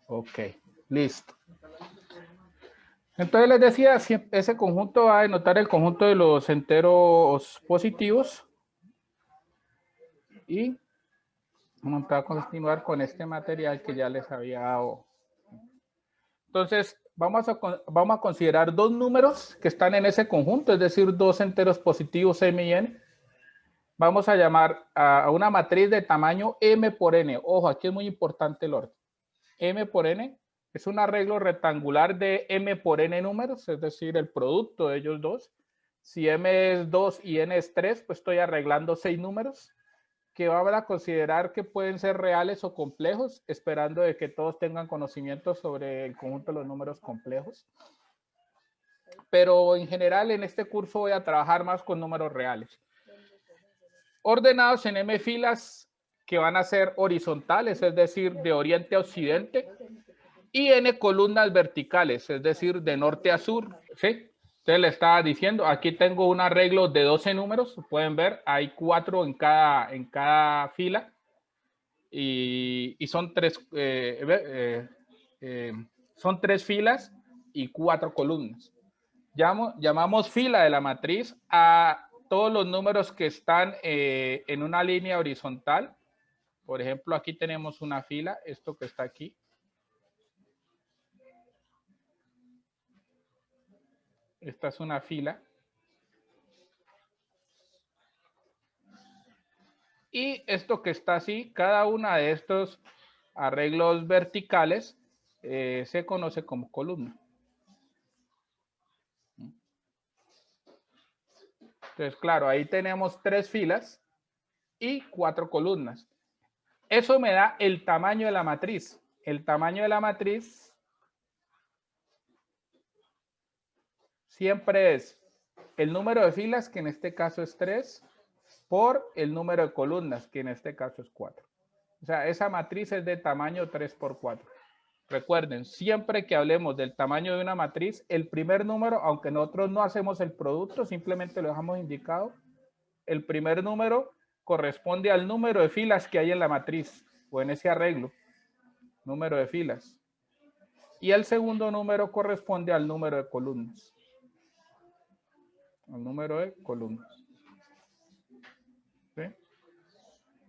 Ok, listo. Entonces les decía, ese conjunto va a denotar el conjunto de los enteros positivos y vamos a continuar con este material que ya les había dado. Entonces, vamos a considerar dos números que están en ese conjunto, es decir, dos enteros positivos m y n. Vamos a llamar a una matriz de tamaño m por n. Ojo, aquí es muy importante el orden. M por n es un arreglo rectangular de m por n números, es decir, el producto de ellos dos. Si m es 2 y n es 3, pues estoy arreglando 6 números que van a considerar que pueden ser reales o complejos, esperando de que todos tengan conocimiento sobre el conjunto de los números complejos. Pero en general en este curso voy a trabajar más con números reales. Ordenados en m filas que van a ser horizontales, es decir, de oriente a occidente, y n columnas verticales, es decir, de norte a sur, ¿sí? Entonces le estaba diciendo, aquí tengo un arreglo de 12 números, pueden ver, hay 4 en cada fila, y son son 3 filas y 4 columnas. Llamamos fila de la matriz a todos los números que están en una línea horizontal. Por ejemplo, aquí tenemos una fila, esto que está aquí. Esta es una fila. Y esto que está así, cada una de estos arreglos verticales se conoce como columna. Entonces, claro, ahí tenemos 3 filas y 4 columnas. Eso me da el tamaño de la matriz. El tamaño de la matriz siempre es el número de filas, que en este caso es 3, por el número de columnas, que en este caso es 4. O sea, esa matriz es de tamaño 3 por 4. Recuerden, siempre que hablemos del tamaño de una matriz, el primer número, aunque nosotros no hacemos el producto, simplemente lo dejamos indicado, el primer número corresponde al número de filas que hay en la matriz o en ese arreglo, número de filas. Y el segundo número corresponde al número de columnas. Al número de columnas. ¿Sí?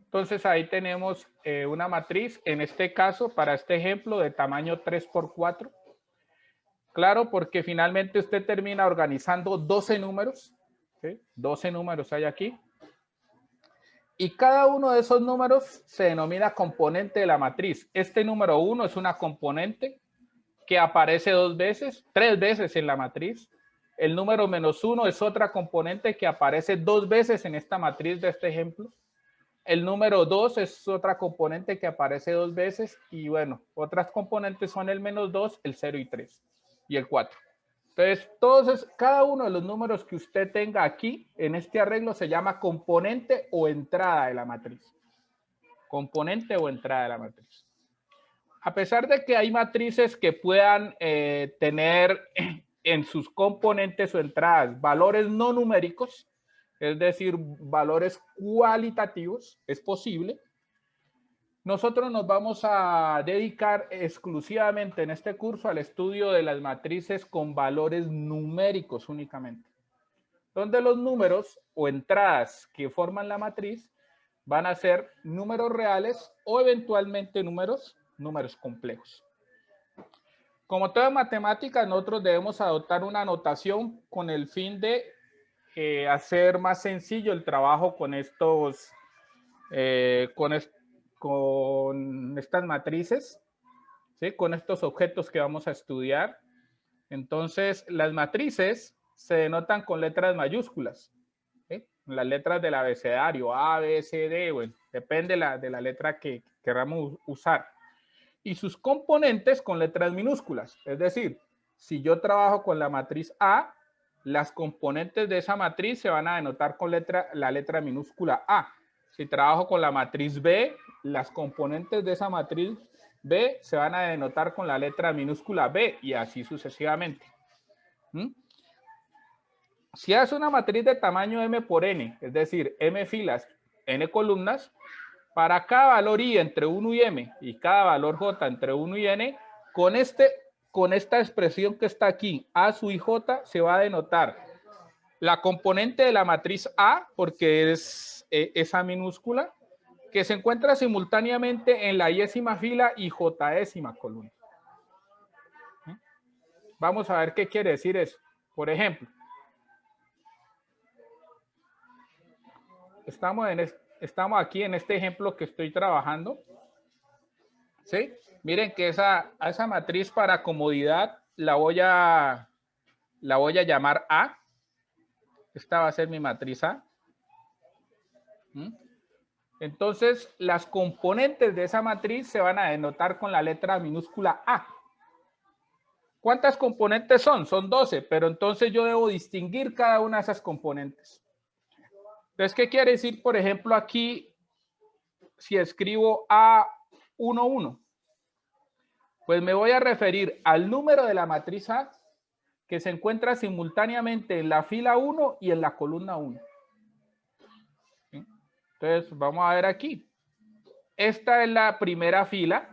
Entonces ahí tenemos una matriz, en este caso, para este ejemplo, de tamaño 3 por 4. Claro, porque finalmente usted termina organizando 12 números. ¿Sí? 12 números hay aquí. Y cada uno de esos números se denomina componente de la matriz. Este número 1 es una componente que aparece 2 veces, 3 veces en la matriz. El número -1 es otra componente que aparece 2 veces en esta matriz de este ejemplo. El número 2 es otra componente que aparece 2 veces. Y bueno, otras componentes son el -2, el 0 y 3 y el 4. Entonces, cada uno de los números que usted tenga aquí en este arreglo se llama componente o entrada de la matriz. Componente o entrada de la matriz. A pesar de que hay matrices que puedan tener en sus componentes o entradas valores no numéricos, es decir, valores cualitativos, es posible. Nosotros nos vamos a dedicar exclusivamente en este curso al estudio de las matrices con valores numéricos únicamente, donde los números o entradas que forman la matriz van a ser números reales o eventualmente números complejos. Como toda matemática, nosotros debemos adoptar una notación con el fin de hacer más sencillo el trabajo con estos, con estas matrices, ¿sí? Con estos objetos que vamos a estudiar. Entonces, las matrices se denotan con letras mayúsculas, ¿sí? Las letras del abecedario, A, B, C, D, bueno, depende de la letra que queramos usar. Y sus componentes con letras minúsculas. Es decir, si yo trabajo con la matriz A, las componentes de esa matriz se van a denotar con la letra minúscula A. Si trabajo con la matriz B, las componentes de esa matriz B se van a denotar con la letra minúscula B y así sucesivamente. Si es una matriz de tamaño m por n, es decir, m filas, n columnas, para cada valor i entre 1 y m y cada valor j entre 1 y n, con esta expresión que está aquí, A sub i j, se va a denotar la componente de la matriz A, porque es esa minúscula, que se encuentra simultáneamente en la i-ésima fila y j-ésima columna. Vamos a ver qué quiere decir eso. Por ejemplo, estamos aquí en este ejemplo que estoy trabajando. ¿Sí? Miren que esa matriz, para comodidad, la voy a llamar A. Esta va a ser mi matriz A. Entonces, las componentes de esa matriz se van a denotar con la letra minúscula A. ¿Cuántas componentes son? Son 12, pero entonces yo debo distinguir cada una de esas componentes. Entonces, ¿qué quiere decir? Por ejemplo, aquí, si escribo A11, pues me voy a referir al número de la matriz A que se encuentra simultáneamente en la fila 1 y en la columna 1. ¿Sí? Entonces, vamos a ver aquí. Esta es la primera fila.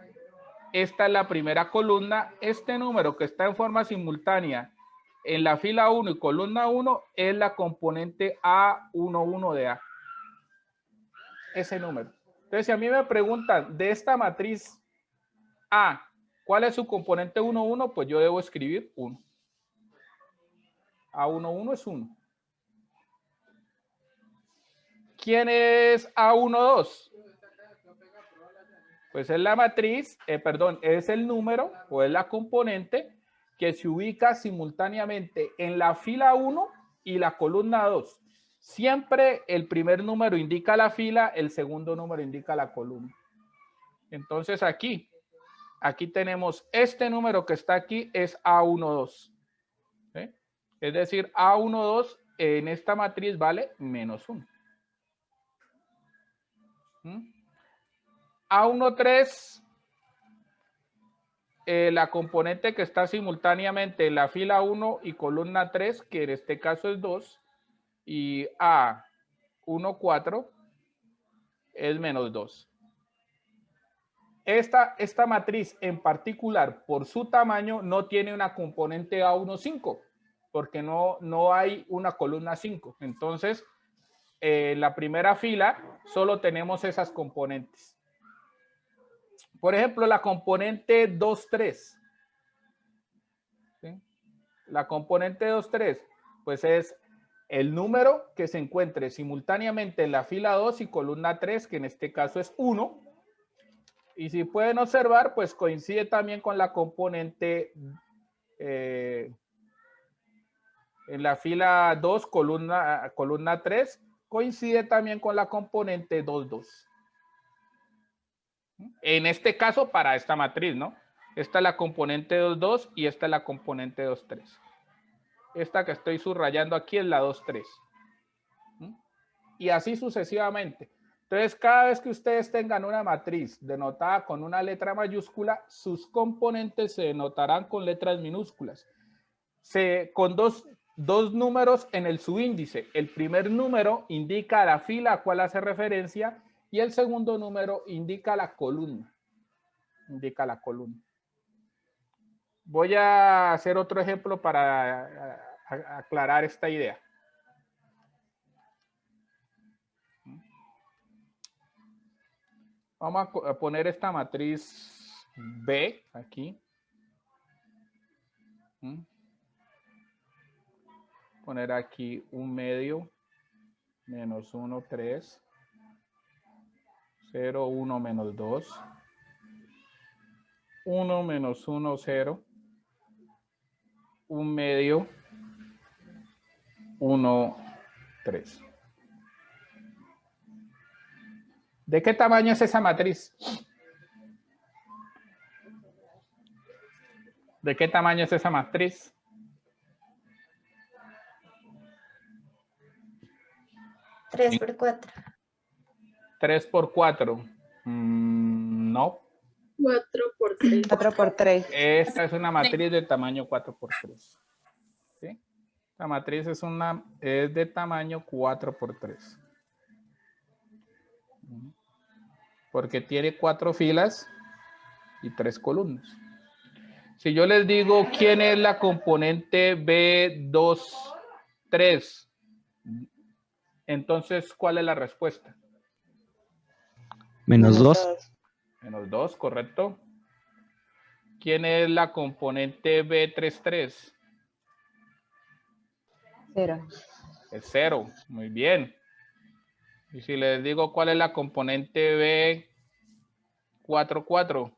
Esta es la primera columna. Este número que está en forma simultánea en la fila 1 y columna 1 es la componente A11 de A. Ese número. Entonces, si a mí me preguntan de esta matriz A, ¿cuál es su componente 1,1? Pues yo debo escribir 1. A11 es 1. ¿Quién es A12? Pues es la matriz, es el número o es la componente que se ubica simultáneamente en la fila 1 y la columna 2. Siempre el primer número indica la fila, el segundo número indica la columna. Entonces aquí tenemos este número que está aquí, es A12. ¿Sí? Es decir, A12 en esta matriz vale menos 1. A13, la componente que está simultáneamente en la fila 1 y columna 3, que en este caso es 2, y A14 es menos 2. Esta matriz en particular, por su tamaño, no tiene una componente A15, porque no hay una columna 5. Entonces, la primera fila solo tenemos esas componentes. Por ejemplo, la componente 2,3. ¿Sí? La componente 2,3, pues es el número que se encuentre simultáneamente en la fila 2 y columna 3, que en este caso es 1. Y si pueden observar, pues coincide también con la componente en la fila 2, columna 3, coincide también con la componente 2,2. En este caso, para esta matriz, ¿no? Esta es la componente 2,2 y esta es la componente 2,3. Esta que estoy subrayando aquí es la 2,3. Y así sucesivamente. Entonces, cada vez que ustedes tengan una matriz denotada con una letra mayúscula, sus componentes se denotarán con letras minúsculas. Con dos números en el subíndice. El primer número indica la fila a cual hace referencia y el segundo número indica la columna. Voy a hacer otro ejemplo para aclarar esta idea. Vamos a poner esta matriz B aquí. Poner aquí un medio, menos 1, 3, 0, 1, menos 2, 1, menos 1, 0, un medio, 1, 3. ¿De qué tamaño es esa matriz? ¿De qué tamaño es esa matriz? ¿3 por 4? 3 por 4. No. 4 por 3. 4 por 3. Esta es una matriz de tamaño 4 por 3. ¿Sí? La matriz es de tamaño 4 por 3. Porque tiene 4 filas y 3 columnas. Si yo les digo quién es la componente B23, entonces, ¿cuál es la respuesta? -2. -2, correcto. ¿Quién es la componente B33? 0. Es 0. Muy bien. Y si les digo cuál es la componente B44,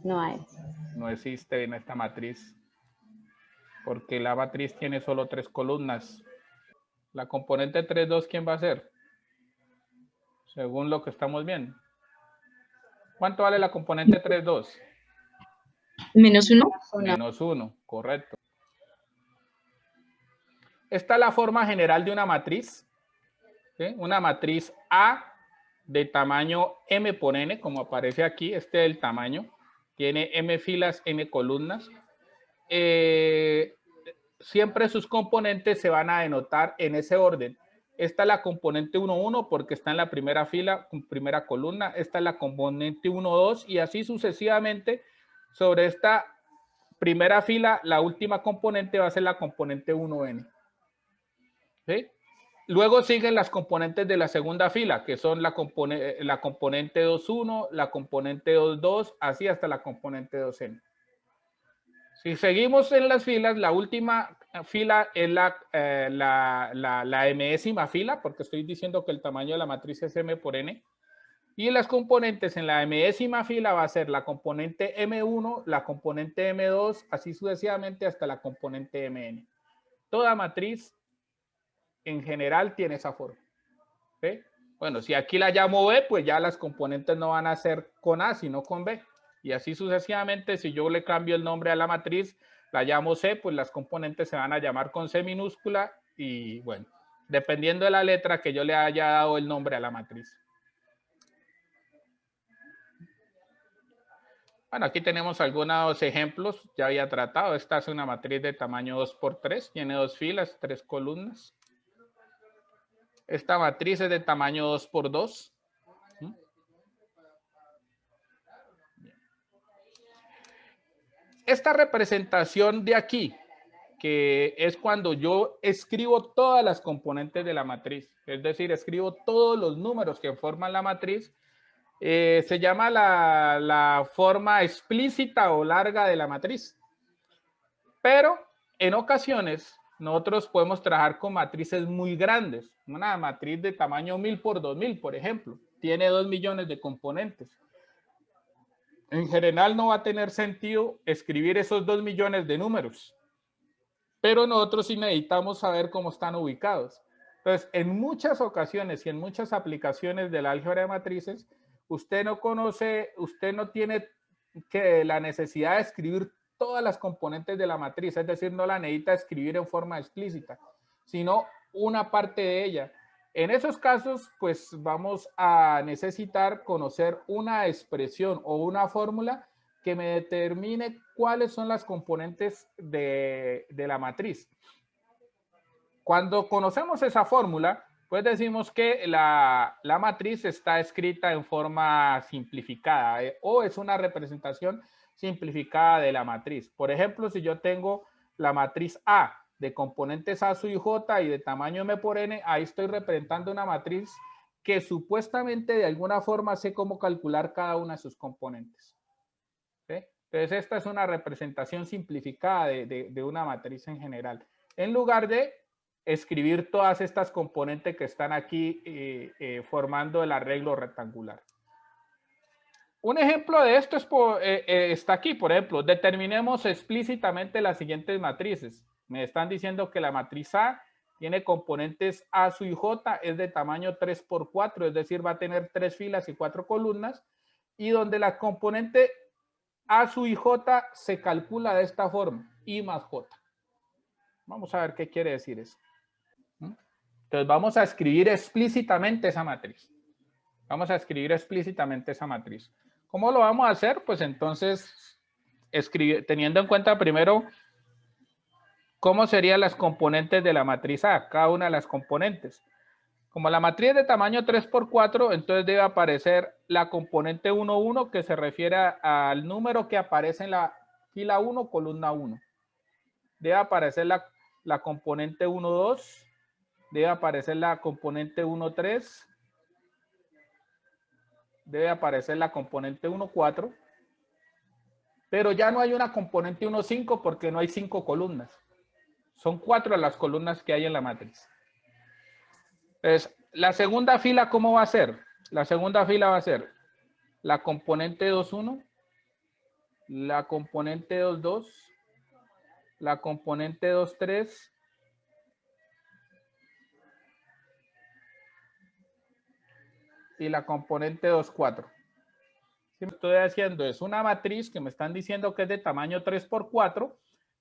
No hay. no existe en esta matriz, porque la matriz tiene solo 3 columnas. La componente 32, ¿quién va a ser? Según lo que estamos viendo. ¿Cuánto vale la componente 32? -1. -1, correcto. Esta es la forma general de una matriz. ¿Sí? Una matriz A de tamaño M por N, como aparece aquí. Este es el tamaño. Tiene M filas, M columnas. Siempre sus componentes se van a denotar en ese orden. Esta es la componente 1,1 porque está en la primera fila, primera columna. Esta es la componente 1,2 y así sucesivamente. Sobre esta primera fila, la última componente va a ser la componente 1n. ¿Sí? Luego siguen las componentes de la segunda fila, que son la componente 2,1, la componente 2,2, así hasta la componente 2n. Si seguimos en las filas, la última fila es la m-ésima fila, porque estoy diciendo que el tamaño de la matriz es m por n. Y las componentes en la m-ésima fila va a ser la componente m1, la componente m2, así sucesivamente hasta la componente mn. Toda matriz en general tiene esa forma. ¿Sí? Bueno, si aquí la llamo B, pues ya las componentes no van a ser con A, sino con B. Y así sucesivamente, si yo le cambio el nombre a la matriz, la llamo C, pues las componentes se van a llamar con C minúscula y bueno, dependiendo de la letra que yo le haya dado el nombre a la matriz. Bueno, aquí tenemos algunos ejemplos, ya había tratado. Esta es una matriz de tamaño 2×3, tiene 2 filas, 3 columnas. Esta matriz es de tamaño 2×2. Esta representación de aquí, que es cuando yo escribo todas las componentes de la matriz, es decir, escribo todos los números que forman la matriz, se llama la forma explícita o larga de la matriz. Pero en ocasiones nosotros podemos trabajar con matrices muy grandes. Una matriz de tamaño 1000 por 2000, por ejemplo, tiene 2 millones de componentes. En general no va a tener sentido escribir esos 2 millones de números, pero nosotros sí necesitamos saber cómo están ubicados. Entonces, en muchas ocasiones y en muchas aplicaciones del álgebra de matrices, usted no tiene la necesidad de escribir todas las componentes de la matriz, es decir, no la necesita escribir en forma explícita, sino una parte de ella. En esos casos, pues vamos a necesitar conocer una expresión o una fórmula que me determine cuáles son las componentes de la matriz. Cuando conocemos esa fórmula, pues decimos que la matriz está escrita en forma simplificada o es una representación simplificada de la matriz. Por ejemplo, si yo tengo la matriz A de componentes A sub i j y de tamaño m por n, ahí estoy representando una matriz que supuestamente de alguna forma sé cómo calcular cada una de sus componentes. ¿Sí? Entonces, esta es una representación simplificada de una matriz en general. En lugar de escribir todas estas componentes que están aquí formando el arreglo rectangular. Un ejemplo de esto está aquí, por ejemplo, determinemos explícitamente las siguientes matrices. Me están diciendo que la matriz A tiene componentes A sub i j, es de tamaño 3×4, es decir, va a tener 3 filas y 4 columnas, y donde la componente A sub i j se calcula de esta forma, I más J. Vamos a ver qué quiere decir eso. Entonces vamos a escribir explícitamente esa matriz. Vamos a escribir explícitamente esa matriz. ¿Cómo lo vamos a hacer? Pues entonces, teniendo en cuenta primero cómo serían las componentes de la matriz A, cada una de las componentes. Como la matriz es de tamaño 3×4, entonces debe aparecer la componente 1, 1, que se refiere al número que aparece en la fila 1, columna 1. Debe aparecer la componente 1, 2. Debe aparecer la componente 1, 3. Debe aparecer la componente 1, 4. Pero ya no hay una componente 1, 5 porque no hay 5 columnas. Son 4 las columnas que hay en la matriz. Entonces, la segunda fila, ¿cómo va a ser? La segunda fila va a ser la componente 2, 1, la componente 2, 2, la componente 2, 3, y la componente 2, 4. Lo que estoy haciendo es una matriz que me están diciendo que es de tamaño 3×4,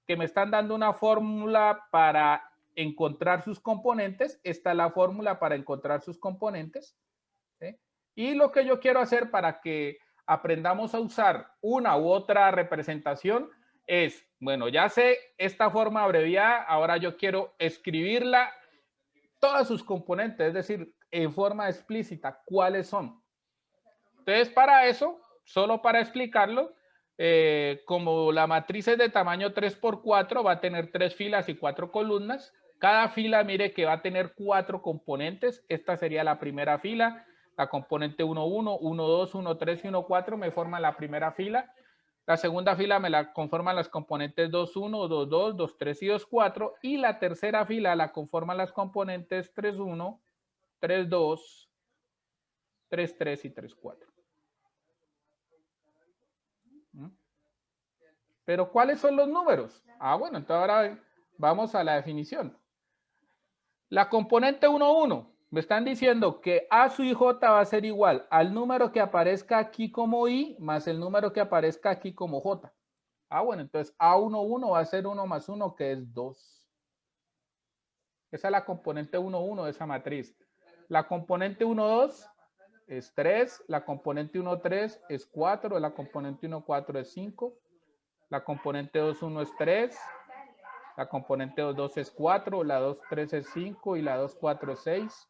que me están dando una fórmula para encontrar sus componentes. Esta es la fórmula para encontrar sus componentes. ¿Sí? Y lo que yo quiero hacer para que aprendamos a usar una u otra representación es, bueno, ya sé esta forma abreviada, ahora yo quiero escribirla, todas sus componentes, es decir, en forma explícita, ¿cuáles son? Entonces, para eso, solo para explicarlo, como la matriz es de tamaño 3×4, va a tener 3 filas y 4 columnas. Cada fila, mire que va a tener 4 componentes. Esta sería la primera fila. La componente 1, 1, 1, 2, 1, 3 y 1, 4 me forman la primera fila. La segunda fila me la conforman las componentes 2, 1, 2, 2, 2, 3 y 2, 4. Y la tercera fila la conforman las componentes 3, 1, 3, 2, 3, 3 y 3, 4. Pero ¿cuáles son los números? Bueno, entonces ahora vamos a la definición. La componente 1, 1. Me están diciendo que A sub J va a ser igual al número que aparezca aquí como I más el número que aparezca aquí como J. Bueno, entonces A1, 1 va a ser 1 más 1, que es 2. Esa es la componente 1, 1 de esa matriz. La componente 1, 2 es 3. La componente 1, 3 es 4. La componente 1, 4 es 5. La componente 2, 1 es 3. La componente 2, 2 es 4. La 2, 3 es 5. Y la 2, 4 es 6.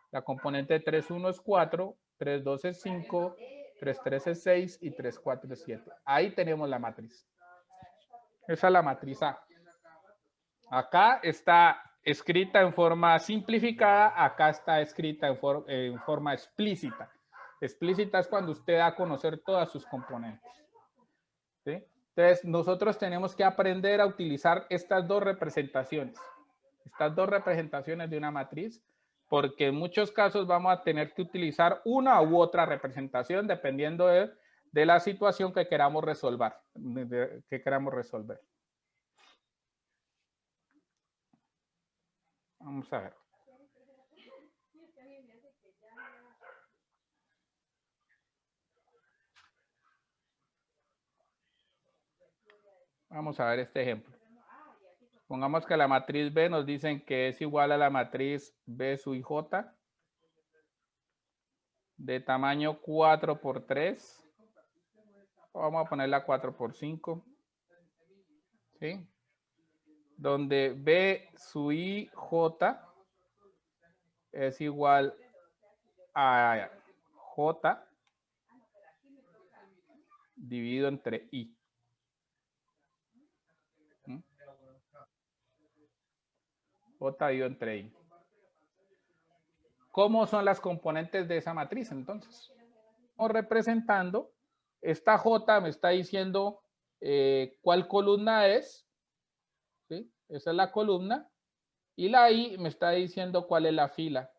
La componente 3, 1 es 4. 3, 2 es 5. 3, 3 es 6. Y 3, 4 es 7. Ahí tenemos la matriz. Esa es la matriz A. Acá está escrita en forma simplificada. Acá está escrita en forma explícita. Explícita es cuando usted da a conocer todas sus componentes. ¿Sí? Entonces, nosotros tenemos que aprender a utilizar estas dos representaciones. Estas dos representaciones de una matriz, porque en muchos casos vamos a tener que utilizar una u otra representación dependiendo de la situación que queramos resolver. Vamos a ver. Vamos a ver este ejemplo. Pongamos que la matriz B nos dicen que es igual a la matriz B sub J de tamaño 4×3. Vamos a ponerla 4×5. ¿Sí? Donde B sub I J es igual a J dividido entre I. J dividido entre I. ¿Cómo son las componentes de esa matriz entonces? Estamos representando, esta J me está diciendo cuál columna es, ¿sí? Esa es la columna, y la I me está diciendo cuál es la fila.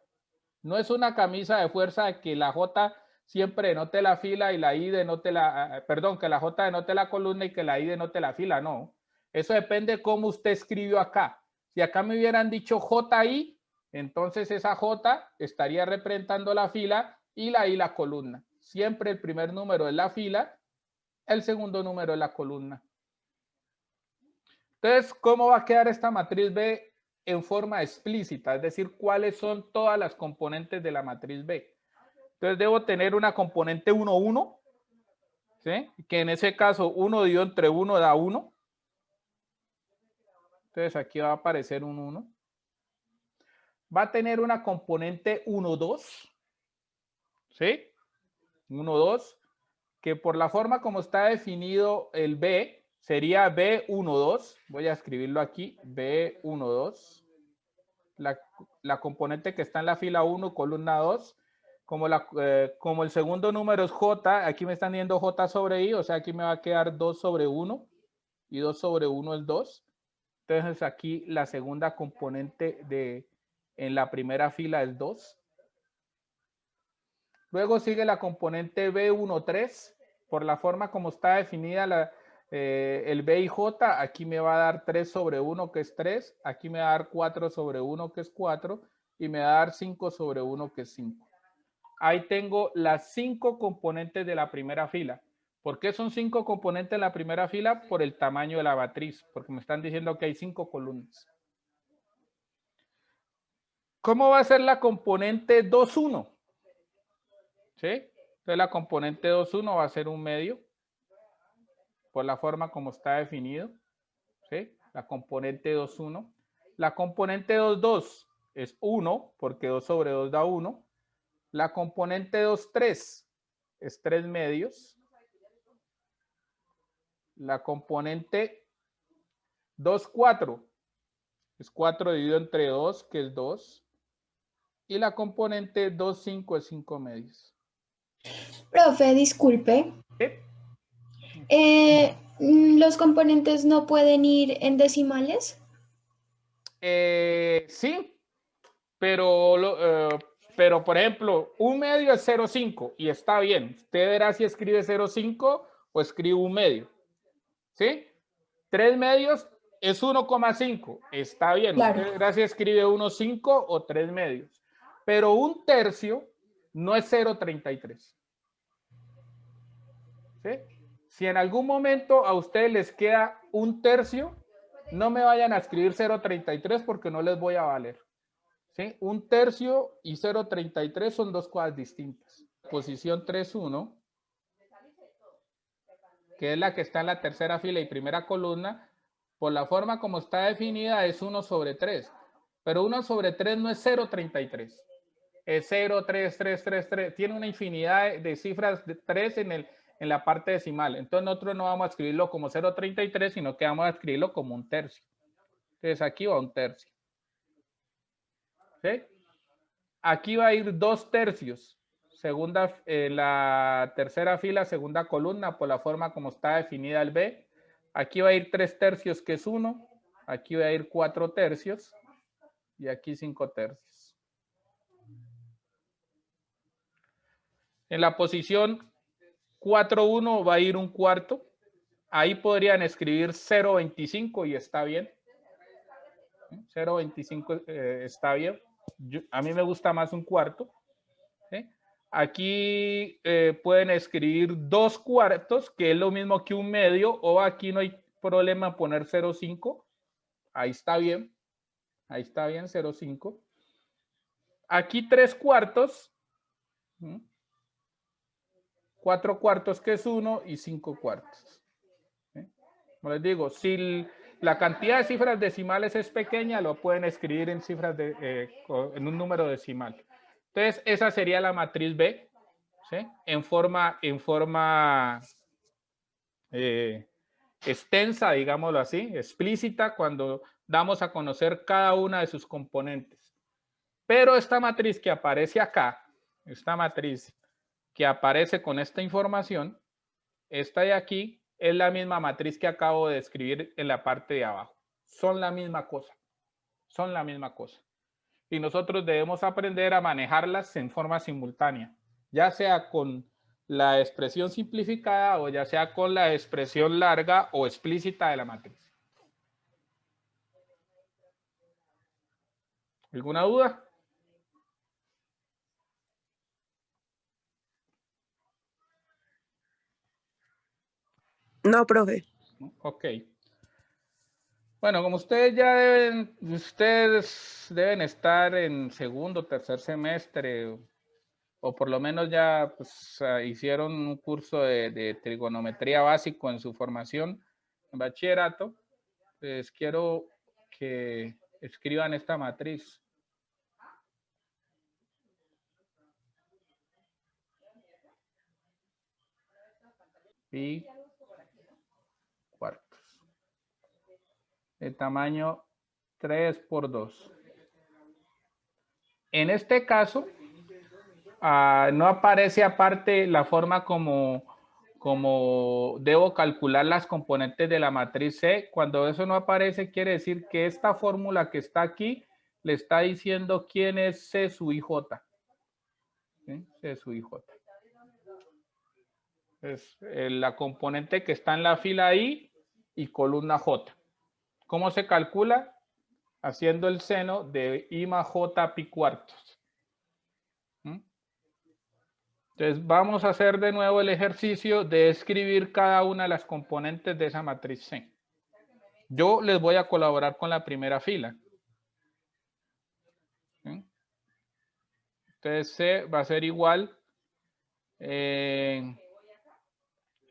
No es una camisa de fuerza de que la J siempre denote la fila y la I denote que la J denote la columna y que la I denote la fila, no. Eso depende de cómo usted escribió acá. Si acá me hubieran dicho JI, entonces esa J estaría representando la fila y la I la columna. Siempre el primer número es la fila, el segundo número es la columna. Entonces, ¿cómo va a quedar esta matriz B en forma explícita? Es decir, ¿cuáles son todas las componentes de la matriz B? Entonces, debo tener una componente 1, 1, ¿sí? Que en ese caso 1 dividido entre 1 da 1. Entonces, aquí va a aparecer un 1. va a tener una componente 1, 2. ¿Sí? 1, 2. Que por la forma como está definido el B, sería B1, 2. Voy a escribirlo aquí. B1, 2. La componente que está en la fila 1, columna 2. Como el segundo número es J, aquí me están dando J sobre I, o sea, aquí me va a quedar 2 sobre 1. Y 2 sobre 1 es 2. Entonces aquí la segunda componente en la primera fila es 2. Luego sigue la componente B1, 3. Por la forma como está definida el B y J, aquí me va a dar 3 sobre 1, que es 3. Aquí me va a dar 4 sobre 1, que es 4. Y me va a dar 5 sobre 1, que es 5. Ahí tengo las 5 componentes de la primera fila. ¿Por qué son 5 componentes en la primera fila? Por el tamaño de la matriz, porque me están diciendo que hay 5 columnas. ¿Cómo va a ser la componente 2,1? ¿Sí? Entonces la componente 2,1 va a ser un medio, por la forma como está definido. ¿Sí? La componente 2,1. La componente 2,2 es 1, porque 2 sobre 2 da 1. La componente 2,3 es 3 medios. La componente 2,4 es 4 dividido entre 2, que es 2. Y la componente 2,5 es 5 medios. Profe, disculpe. ¿Sí? ¿Los componentes no pueden ir en decimales? Sí, pero por ejemplo, un medio es 0,5 y está bien. Usted verá si escribe 0,5 o escribe un medio. ¿Sí? 3 medios es 1,5. Está bien. Claro. Usted verá si escribe 1,5 o 3 medios. Pero un tercio no es 0,33. ¿Sí? Si en algún momento a ustedes les queda un tercio, no me vayan a escribir 0,33 porque no les voy a valer. ¿Sí? Un tercio y 0,33 son dos cosas distintas. Posición 3,1, que es la que está en la tercera fila y primera columna, por la forma como está definida es 1 sobre 3. Pero 1 sobre 3 no es 0,33. Es 0,3333. Tiene una infinidad de cifras de 3 en la parte decimal. Entonces nosotros no vamos a escribirlo como 0,33, sino que vamos a escribirlo como un tercio. Entonces aquí va un tercio. ¿Sí? Aquí va a ir 2 tercios. La tercera fila, segunda columna, por la forma como está definida el B. Aquí va a ir 3 tercios, que es 1. Aquí va a ir 4 tercios. Y aquí 5 tercios. En la posición 4,1 va a ir un cuarto. Ahí podrían escribir 0,25 y está bien. 0,25 está bien. A mí me gusta más un cuarto. ¿Sí? Aquí pueden escribir 2 cuartos, que es lo mismo que un medio, o aquí no hay problema en poner 0,5. Ahí está bien. Ahí está bien, 0,5. Aquí 3 cuartos. 4 cuartos, que es 1, y 5 cuartos. ¿Sí? Como les digo, si la cantidad de cifras decimales es pequeña, lo pueden escribir en cifras en un número decimal. Entonces, esa sería la matriz B. ¿Sí? En forma extensa, digámoslo así, explícita, cuando damos a conocer cada una de sus componentes. Pero esta matriz que aparece acá, esta matriz que aparece con esta información, esta de aquí, es la misma matriz que acabo de escribir en la parte de abajo. Son la misma cosa. Son la misma cosa. Y nosotros debemos aprender a manejarlas en forma simultánea, ya sea con la expresión simplificada o ya sea con la expresión larga o explícita de la matriz. ¿Alguna duda? No, profe. Ok. Bueno, como ustedes deben estar en segundo o tercer semestre, o por lo menos ya pues, hicieron un curso de trigonometría básico en su formación en bachillerato, pues quiero que escriban esta matriz. pi cuartos. El tamaño 3 por 2. En este caso, no aparece aparte la forma como debo calcular las componentes de la matriz C. Cuando eso no aparece, quiere decir que esta fórmula que está aquí le está diciendo quién es C sub IJ. ¿Sí? C sub IJ. Es la componente que está en la fila I y columna J. ¿Cómo se calcula? Haciendo el seno de I más J pi cuartos. Entonces vamos a hacer de nuevo el ejercicio de escribir cada una de las componentes de esa matriz C. Yo les voy a colaborar con la primera fila. ¿Sí? Entonces C va a ser igual.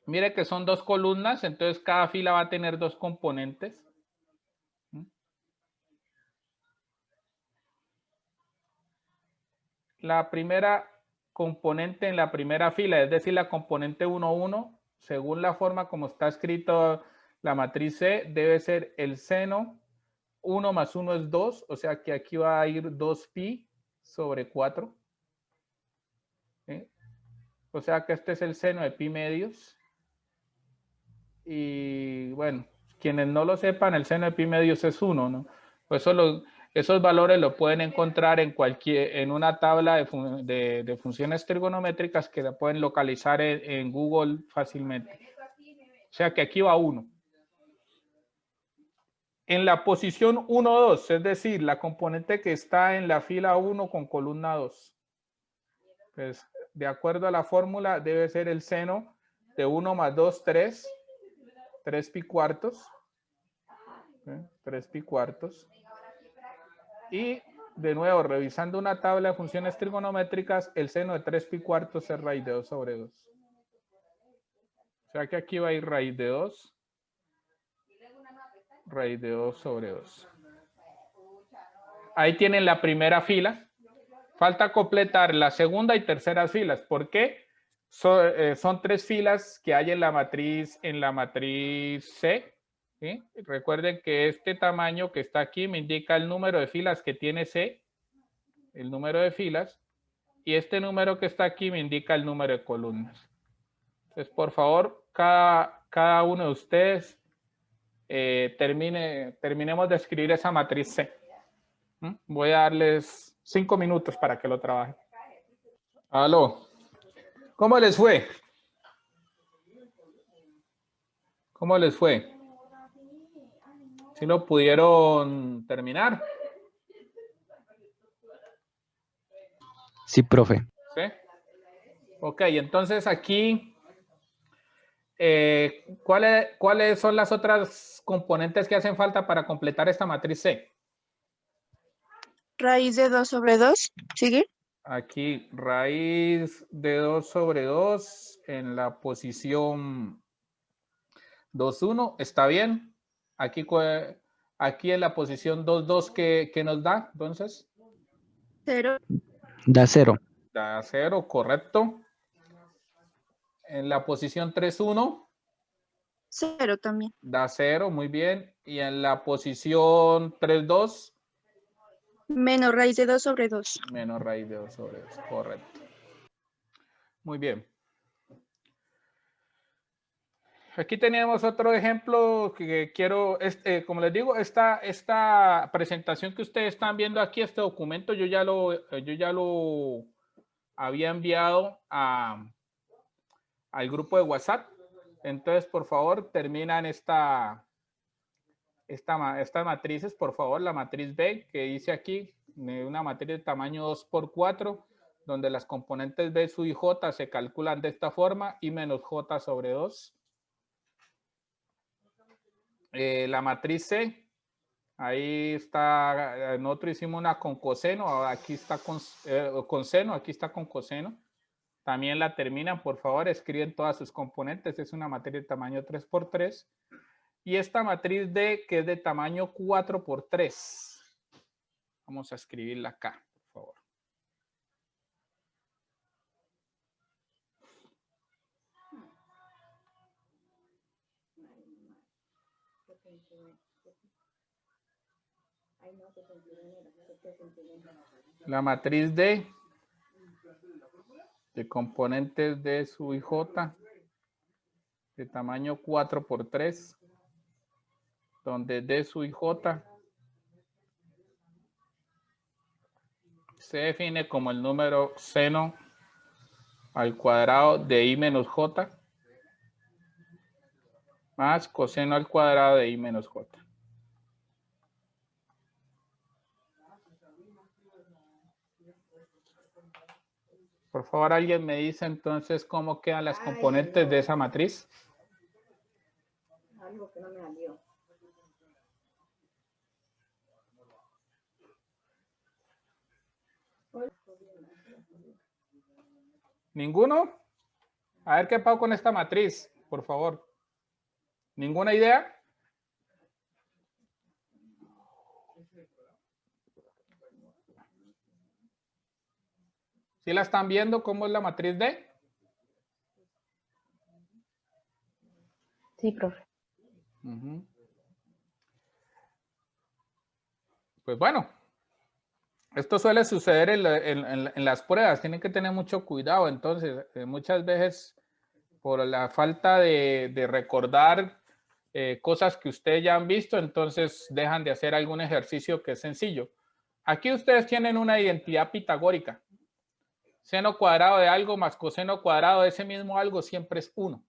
Mire que son 2 columnas, entonces cada fila va a tener 2 componentes. La primera componente en la primera fila, es decir, la componente 1, 1, según la forma como está escrito la matriz C, debe ser el seno 1 más 1 es 2, o sea que aquí va a ir 2pi sobre 4. ¿Sí? O sea que este es el seno de pi medios. Y bueno, quienes no lo sepan, el seno de pi medios es 1, ¿no? Pues esos valores los pueden encontrar en una tabla de funciones trigonométricas que la pueden localizar en Google fácilmente. O sea que aquí va 1. En la posición 1, 2, es decir, la componente que está en la fila 1 con columna 2. Pues, de acuerdo a la fórmula, debe ser el seno de 1 más 2, 3. 3 pi cuartos. 3 pi cuartos. Y de nuevo, revisando una tabla de funciones trigonométricas, el seno de 3 pi cuartos es raíz de 2 sobre 2. O sea que aquí va a ir raíz de 2. Raíz de 2 sobre 2. Ahí tienen la primera fila. Falta completar la segunda y tercera filas. ¿Por qué? Son 3 filas que hay en la matriz C. ¿Sí? Recuerden que este tamaño que está aquí me indica el número de filas que tiene C, el número de filas, y este número que está aquí me indica el número de columnas. Entonces, por favor, cada uno de ustedes terminemos de escribir esa matriz C. Voy a darles 5 minutos para que lo trabajen. Aló. ¿Cómo les fue? ¿Cómo les fue? ¿Sí lo pudieron terminar? Sí, profe. ¿Sí? Ok, entonces aquí, ¿cuáles son las otras componentes que hacen falta para completar esta matriz C? Raíz de 2 sobre 2, ¿sigue? Aquí, raíz de 2 sobre 2 en la posición 2, 1, ¿está bien? Aquí en la posición 2, 2, ¿qué nos da? Entonces, 0. Da 0. Da 0, correcto. En la posición 3, 1. 0 también. Da 0, muy bien. Y en la posición 3, 2. Menos raíz de 2 sobre 2. Menos raíz de 2 sobre 2, correcto. Muy bien. Aquí tenemos otro ejemplo que quiero, como les digo, esta presentación que ustedes están viendo aquí, este documento, yo ya lo había enviado al grupo de WhatsApp. Entonces, por favor, terminan estas matrices, por favor, la matriz B que dice aquí, una matriz de tamaño 2 por 4, donde las componentes B sub y J se calculan de esta forma, I menos J sobre 2. La matriz C, ahí está, nosotros hicimos una con coseno, aquí está con seno, aquí está con coseno. También la terminan, por favor, escriben todas sus componentes, es una matriz de tamaño 3 por 3. Y esta matriz D, que es de tamaño 4 por 3. Vamos a escribirla acá, por favor. La matriz de componentes de sub y j de tamaño 4 por 3, donde d sub y j se define como el número seno al cuadrado de i menos j más coseno al cuadrado de i menos j. Por favor, alguien me dice entonces cómo quedan las componentes de esa matriz. Algo que no me salió. ¿Ninguno? A ver qué pasa con esta matriz, por favor. ¿Ninguna idea? ¿Sí la están viendo cómo es la matriz D? Sí, profe. Uh-huh. Pues bueno, esto suele suceder en las pruebas. Tienen que tener mucho cuidado. Entonces, muchas veces por la falta de recordar cosas que ustedes ya han visto, entonces dejan de hacer algún ejercicio que es sencillo. Aquí ustedes tienen una identidad pitagórica. Seno cuadrado de algo más coseno cuadrado de ese mismo algo siempre es 1.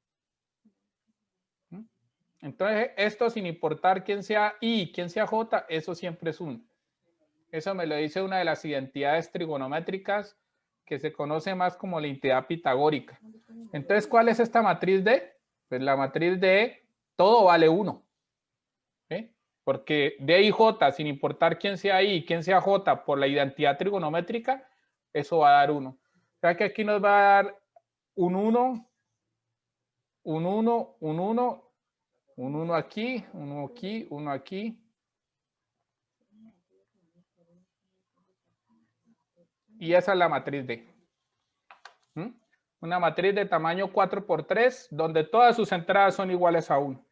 Entonces, esto sin importar quién sea i y quién sea j, eso siempre es 1. Eso me lo dice una de las identidades trigonométricas que se conoce más como la identidad pitagórica. Entonces, ¿cuál es esta matriz D? Pues la matriz D, todo vale 1. Porque D y J, sin importar quién sea I y quién sea J, por la identidad trigonométrica, eso va a dar 1. O sea que aquí nos va a dar un 1, un 1, un 1, un 1 aquí, 1 aquí, 1 aquí. Y esa es la matriz D. Una matriz de tamaño 4 por 3, donde todas sus entradas son iguales a 1.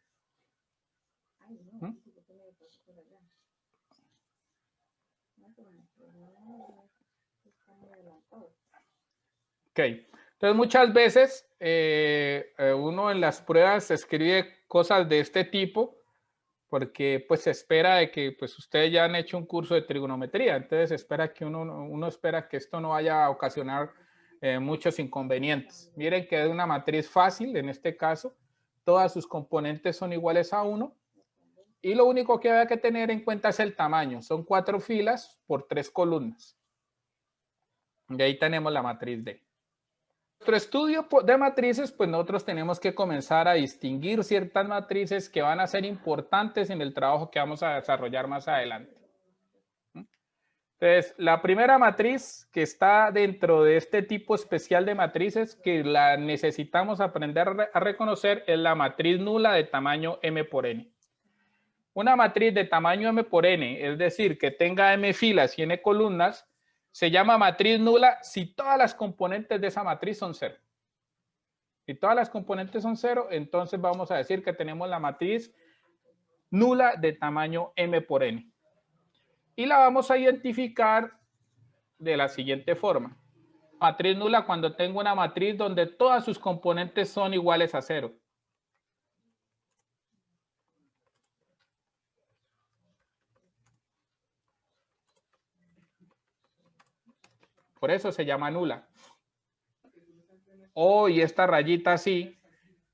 Ok, entonces muchas veces uno en las pruebas escribe cosas de este tipo porque pues se espera de que pues ustedes ya han hecho un curso de trigonometría, entonces espera que uno espera que esto no vaya a ocasionar muchos inconvenientes. Miren que es una matriz fácil en este caso, todas sus componentes son iguales a 1 y lo único que hay que tener en cuenta es el tamaño, son 4 filas por 3 columnas. Y ahí tenemos la matriz D. Nuestro estudio de matrices, pues nosotros tenemos que comenzar a distinguir ciertas matrices que van a ser importantes en el trabajo que vamos a desarrollar más adelante. Entonces, la primera matriz que está dentro de este tipo especial de matrices que la necesitamos aprender a reconocer es la matriz nula de tamaño m por n. Una matriz de tamaño m por n, es decir, que tenga m filas y n columnas, se llama matriz nula si todas las componentes de esa matriz son 0. Si todas las componentes son 0, entonces vamos a decir que tenemos la matriz nula de tamaño m por n. Y la vamos a identificar de la siguiente forma. Matriz nula cuando tengo una matriz donde todas sus componentes son iguales a 0. Por eso se llama nula. Y esta rayita así,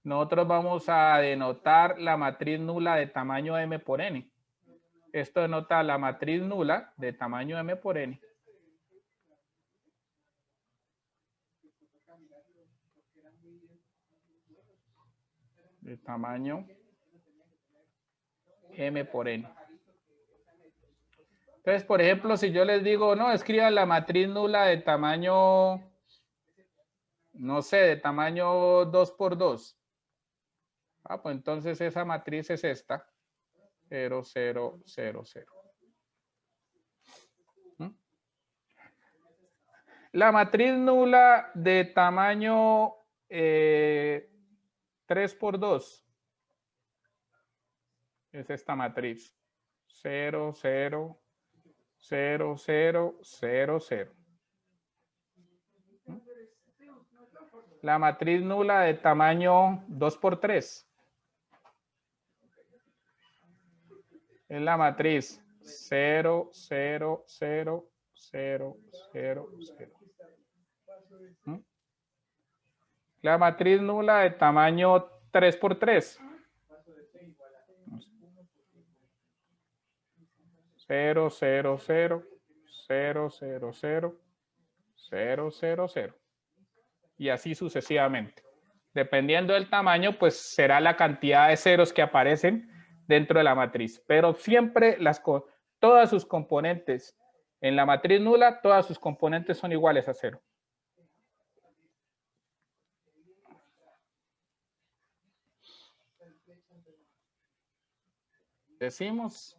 nosotros vamos a denotar la matriz nula de tamaño m por n. Esto denota la matriz nula de tamaño m por n. De tamaño m por n. Entonces, por ejemplo, si yo les digo, no, escriban la matriz nula de tamaño, no sé, de tamaño 2 por 2. Pues entonces esa matriz es esta, 0, 0, 0, 0. La matriz nula de tamaño 3 por 2. es esta matriz. 0, 0, 0, 0, 0, 0. La matriz nula de tamaño 2 por 3. Es la matriz 0, 0, 0, 0, 0, 0. La matriz nula de tamaño 3 por 3. 0, 0, 0, 0, 0, 0, 0, 0, 0. Y así sucesivamente. Dependiendo del tamaño, pues será la cantidad de ceros que aparecen dentro de la matriz. Pero siempre todas sus componentes en la matriz nula, todas sus componentes son iguales a 0. Decimos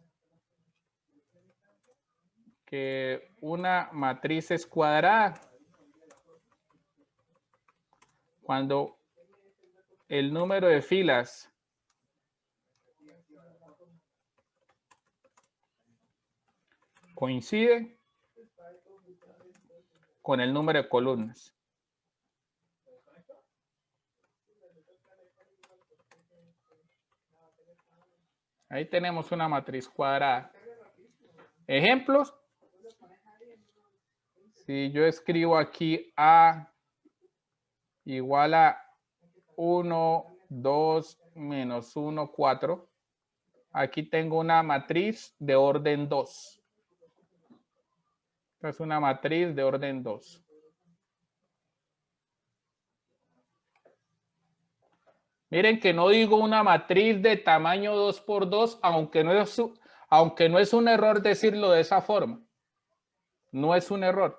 que una matriz es cuadrada cuando el número de filas coincide con el número de columnas. Ahí tenemos una matriz cuadrada. Ejemplos. Si yo escribo aquí A igual a 1, 2, menos 1, 4. Aquí tengo una matriz de orden 2. Esta es una matriz de orden 2. Miren que no digo una matriz de tamaño 2 por 2, aunque no es un error decirlo de esa forma. No es un error.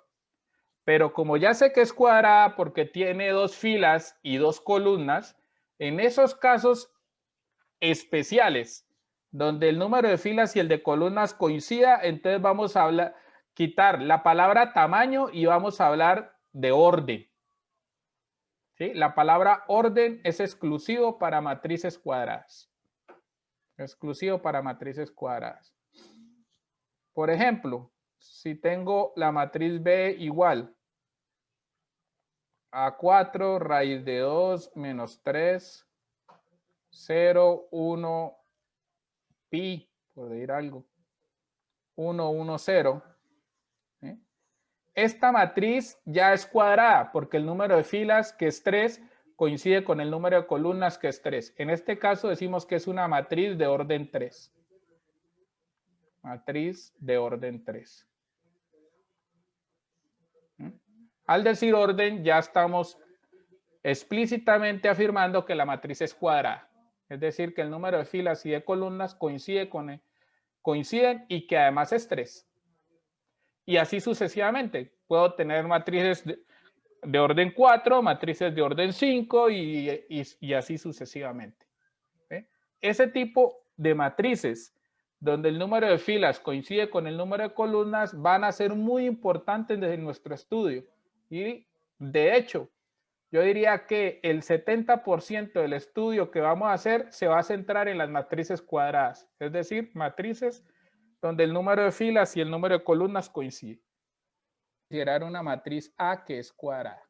Pero como ya sé que es cuadrada porque tiene 2 filas y 2 columnas, en esos casos especiales, donde el número de filas y el de columnas coincida, entonces vamos a quitar la palabra tamaño y vamos a hablar de orden. ¿Sí? La palabra orden es exclusivo para matrices cuadradas. Exclusivo para matrices cuadradas. Por ejemplo, si tengo la matriz B igual a 4 raíz de 2 menos 3, 0, 1, pi, por decir algo, 1, 1, 0. ¿Eh? Esta matriz ya es cuadrada porque el número de filas, que es 3, coincide con el número de columnas, que es 3. En este caso decimos que es una matriz de orden 3. Matriz de orden 3. Al decir orden, ya estamos explícitamente afirmando que la matriz es cuadrada. Es decir, que el número de filas y de columnas coinciden y que además es 3. Y así sucesivamente. Puedo tener matrices de orden 4, matrices de orden 5 y así sucesivamente. ¿Sí? Ese tipo de matrices donde el número de filas coincide con el número de columnas van a ser muy importantes en nuestro estudio. Y de hecho, yo diría que el 70% del estudio que vamos a hacer se va a centrar en las matrices cuadradas. Es decir, matrices donde el número de filas y el número de columnas coinciden. Considerar una matriz A que es cuadrada.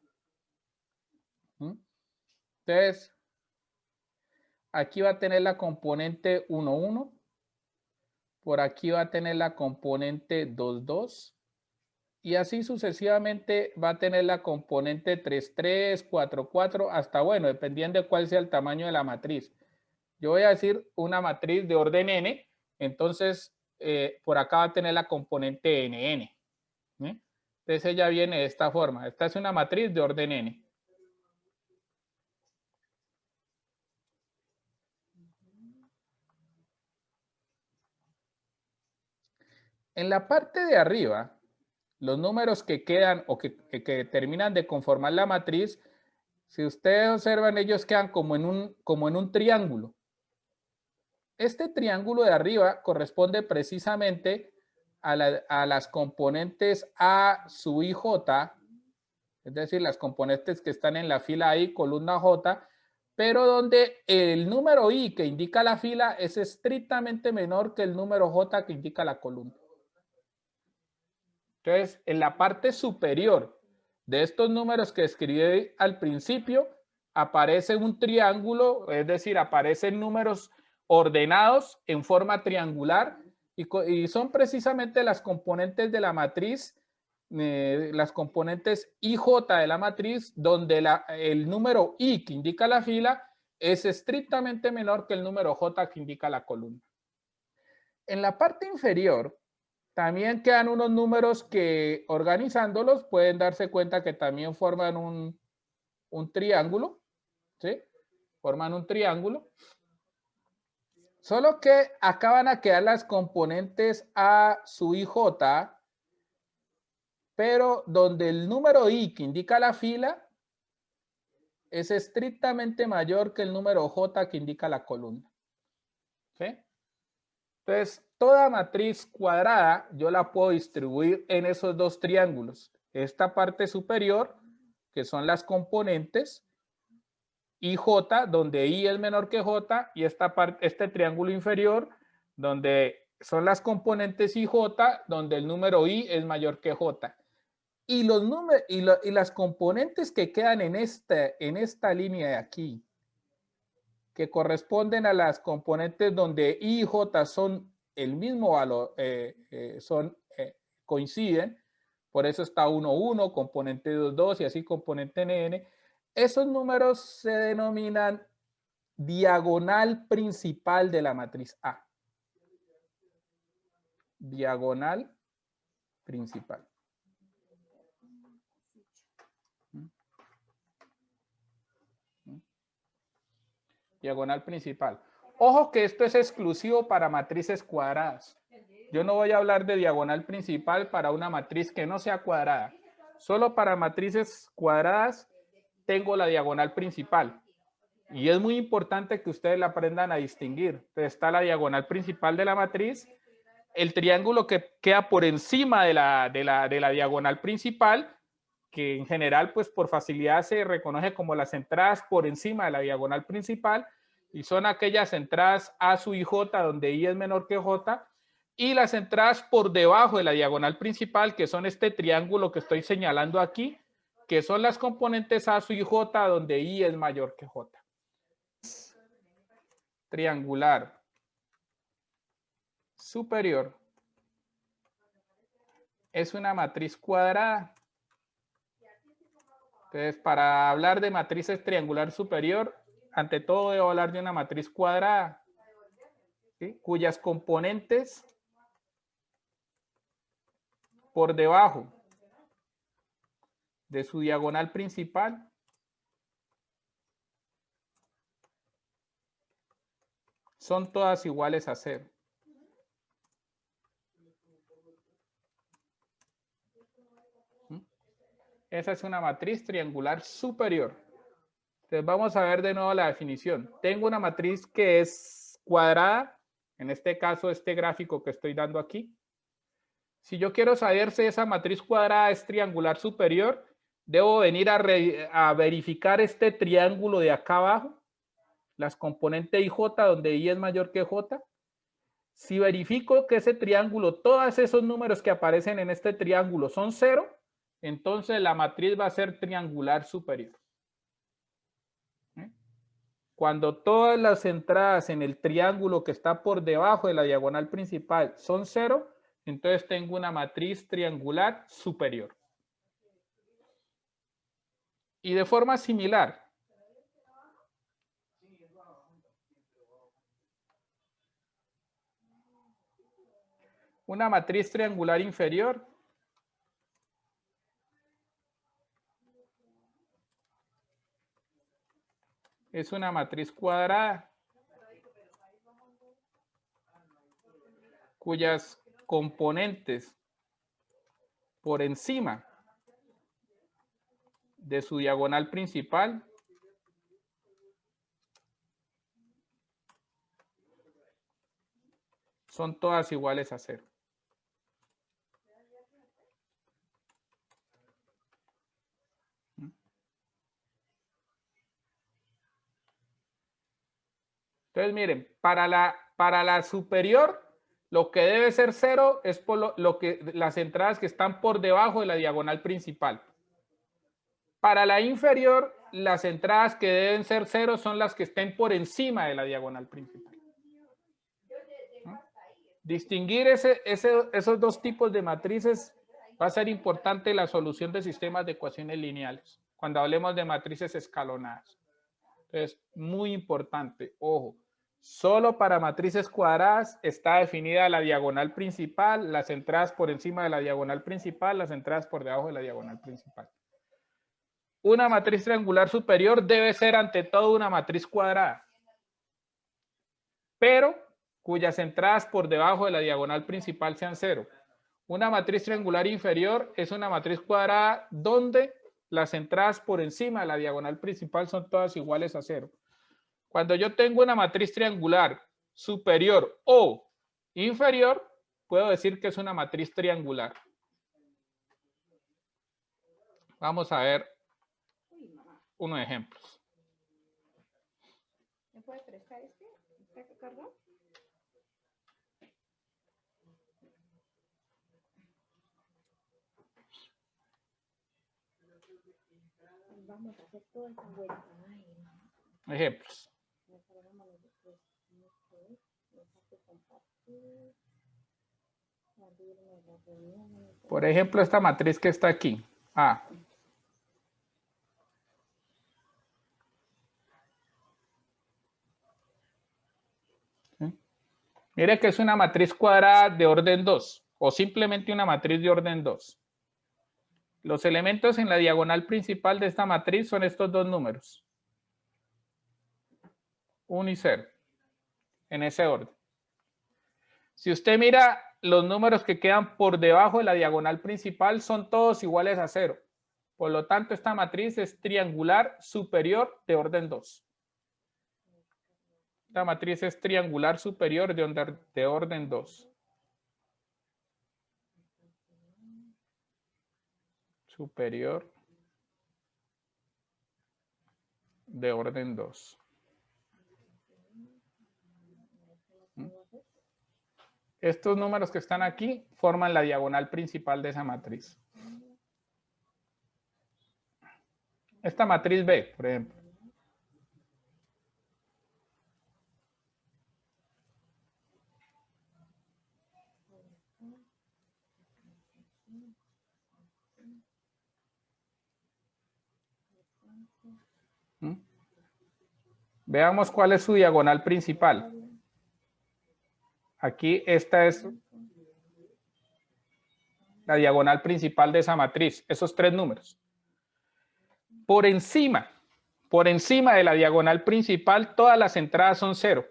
Entonces, aquí va a tener la componente 1, 1. Por aquí va a tener la componente 2, 2. Y así sucesivamente va a tener la componente 3, 3, 4, 4, hasta, bueno, dependiendo de cuál sea el tamaño de la matriz. Yo voy a decir una matriz de orden n, entonces por acá va a tener la componente nn. Entonces ella viene de esta forma. Esta es una matriz de orden n. En la parte de arriba, los números que quedan o que terminan de conformar la matriz, si ustedes observan, ellos quedan como en un triángulo. Este triángulo de arriba corresponde precisamente a las componentes A sub i j, es decir, las componentes que están en la fila I, columna J, pero donde el número I que indica la fila es estrictamente menor que el número J que indica la columna. Entonces, en la parte superior de estos números que escribí al principio, aparece un triángulo, es decir, aparecen números ordenados en forma triangular y son precisamente las componentes de la matriz, las componentes IJ de la matriz, donde el número I que indica la fila es estrictamente menor que el número J que indica la columna. En la parte inferior también quedan unos números que organizándolos pueden darse cuenta que también forman un triángulo, ¿sí? Forman un triángulo. Solo que acá van a quedar las componentes A sub IJ, pero donde el número I que indica la fila es estrictamente mayor que el número J que indica la columna. ¿Sí? Entonces, toda matriz cuadrada yo la puedo distribuir en esos dos triángulos. Esta parte superior, que son las componentes, y J, donde I es menor que J, y este triángulo inferior, donde son las componentes IJ, donde el número I es mayor que J. Y, y las componentes que quedan en esta línea de aquí, que corresponden a las componentes donde I y J son el mismo valor, coinciden, por eso está 1, 1, componente 2, 2 y así componente n. Esos números se denominan diagonal principal de la matriz A. Diagonal principal. Diagonal principal. Ojo que esto es exclusivo para matrices cuadradas. Yo no voy a hablar de diagonal principal para una matriz que no sea cuadrada. Solo para matrices cuadradas tengo la diagonal principal. Y es muy importante que ustedes la aprendan a distinguir. Entonces está la diagonal principal de la matriz, el triángulo que queda por encima de la diagonal principal, que en general, pues por facilidad se reconoce como las entradas por encima de la diagonal principal, y son aquellas entradas A sub IJ donde I es menor que J, y las entradas por debajo de la diagonal principal, que son este triángulo que estoy señalando aquí, que son las componentes A sub IJ donde I es mayor que J. Triangular superior es una matriz cuadrada. Entonces, para hablar de matrices triangular superior, ante todo debo hablar de una matriz cuadrada, ¿sí? Cuyas componentes por debajo de su diagonal principal son todas iguales a 0. Esa es una matriz triangular superior. Entonces vamos a ver de nuevo la definición. Tengo una matriz que es cuadrada, en este caso este gráfico que estoy dando aquí. Si yo quiero saber si esa matriz cuadrada es triangular superior, debo venir a verificar este triángulo de acá abajo, las componentes IJ donde I es mayor que J. Si verifico que ese triángulo, todos esos números que aparecen en este triángulo son 0, entonces la matriz va a ser triangular superior. Cuando todas las entradas en el triángulo que está por debajo de la diagonal principal son 0, entonces tengo una matriz triangular superior. Y de forma similar, una matriz triangular inferior es una matriz cuadrada cuyas componentes por encima de su diagonal principal son todas iguales a 0. Entonces, miren, para la superior, lo que debe ser 0 es por lo que las entradas que están por debajo de la diagonal principal. Para la inferior, las entradas que deben ser 0 son las que estén por encima de la diagonal principal. ¿no? Distinguir esos dos tipos de matrices va a ser importante en la solución de sistemas de ecuaciones lineales, cuando hablemos de matrices escalonadas. Entonces, muy importante, ojo, solo para matrices cuadradas está definida la diagonal principal, las entradas por encima de la diagonal principal, las entradas por debajo de la diagonal principal. Una matriz triangular superior debe ser ante todo una matriz cuadrada, pero cuyas entradas por debajo de la diagonal principal sean 0. Una matriz triangular inferior es una matriz cuadrada donde las entradas por encima de la diagonal principal son todas iguales a 0. Cuando yo tengo una matriz triangular superior o inferior, puedo decir que es una matriz triangular. Vamos a ver unos ejemplos. ¿Me puede prestar este? ¿Está que cargó? Vamos a hacer toda esta vuelta. Ay, Ejemplos. no cargámoslo después. Compartir. Abrirme la reunión. Por ejemplo, esta matriz que está aquí. A. ¿Sí? Mire que es una matriz cuadrada de orden 2 o simplemente una matriz de orden 2. Los elementos en la diagonal principal de esta matriz son estos dos números. 1 y 0. En ese orden. Si usted mira los números que quedan por debajo de la diagonal principal, son todos iguales a 0. Por lo tanto, esta matriz es triangular superior de orden 2. Esta matriz es triangular superior de orden 2. Superior de orden 2. Estos números que están aquí forman la diagonal principal de esa matriz. Esta matriz B, por ejemplo. Veamos cuál es su diagonal principal. Aquí esta es la diagonal principal de esa matriz, esos tres números. Por encima de la diagonal principal, todas las entradas son 0.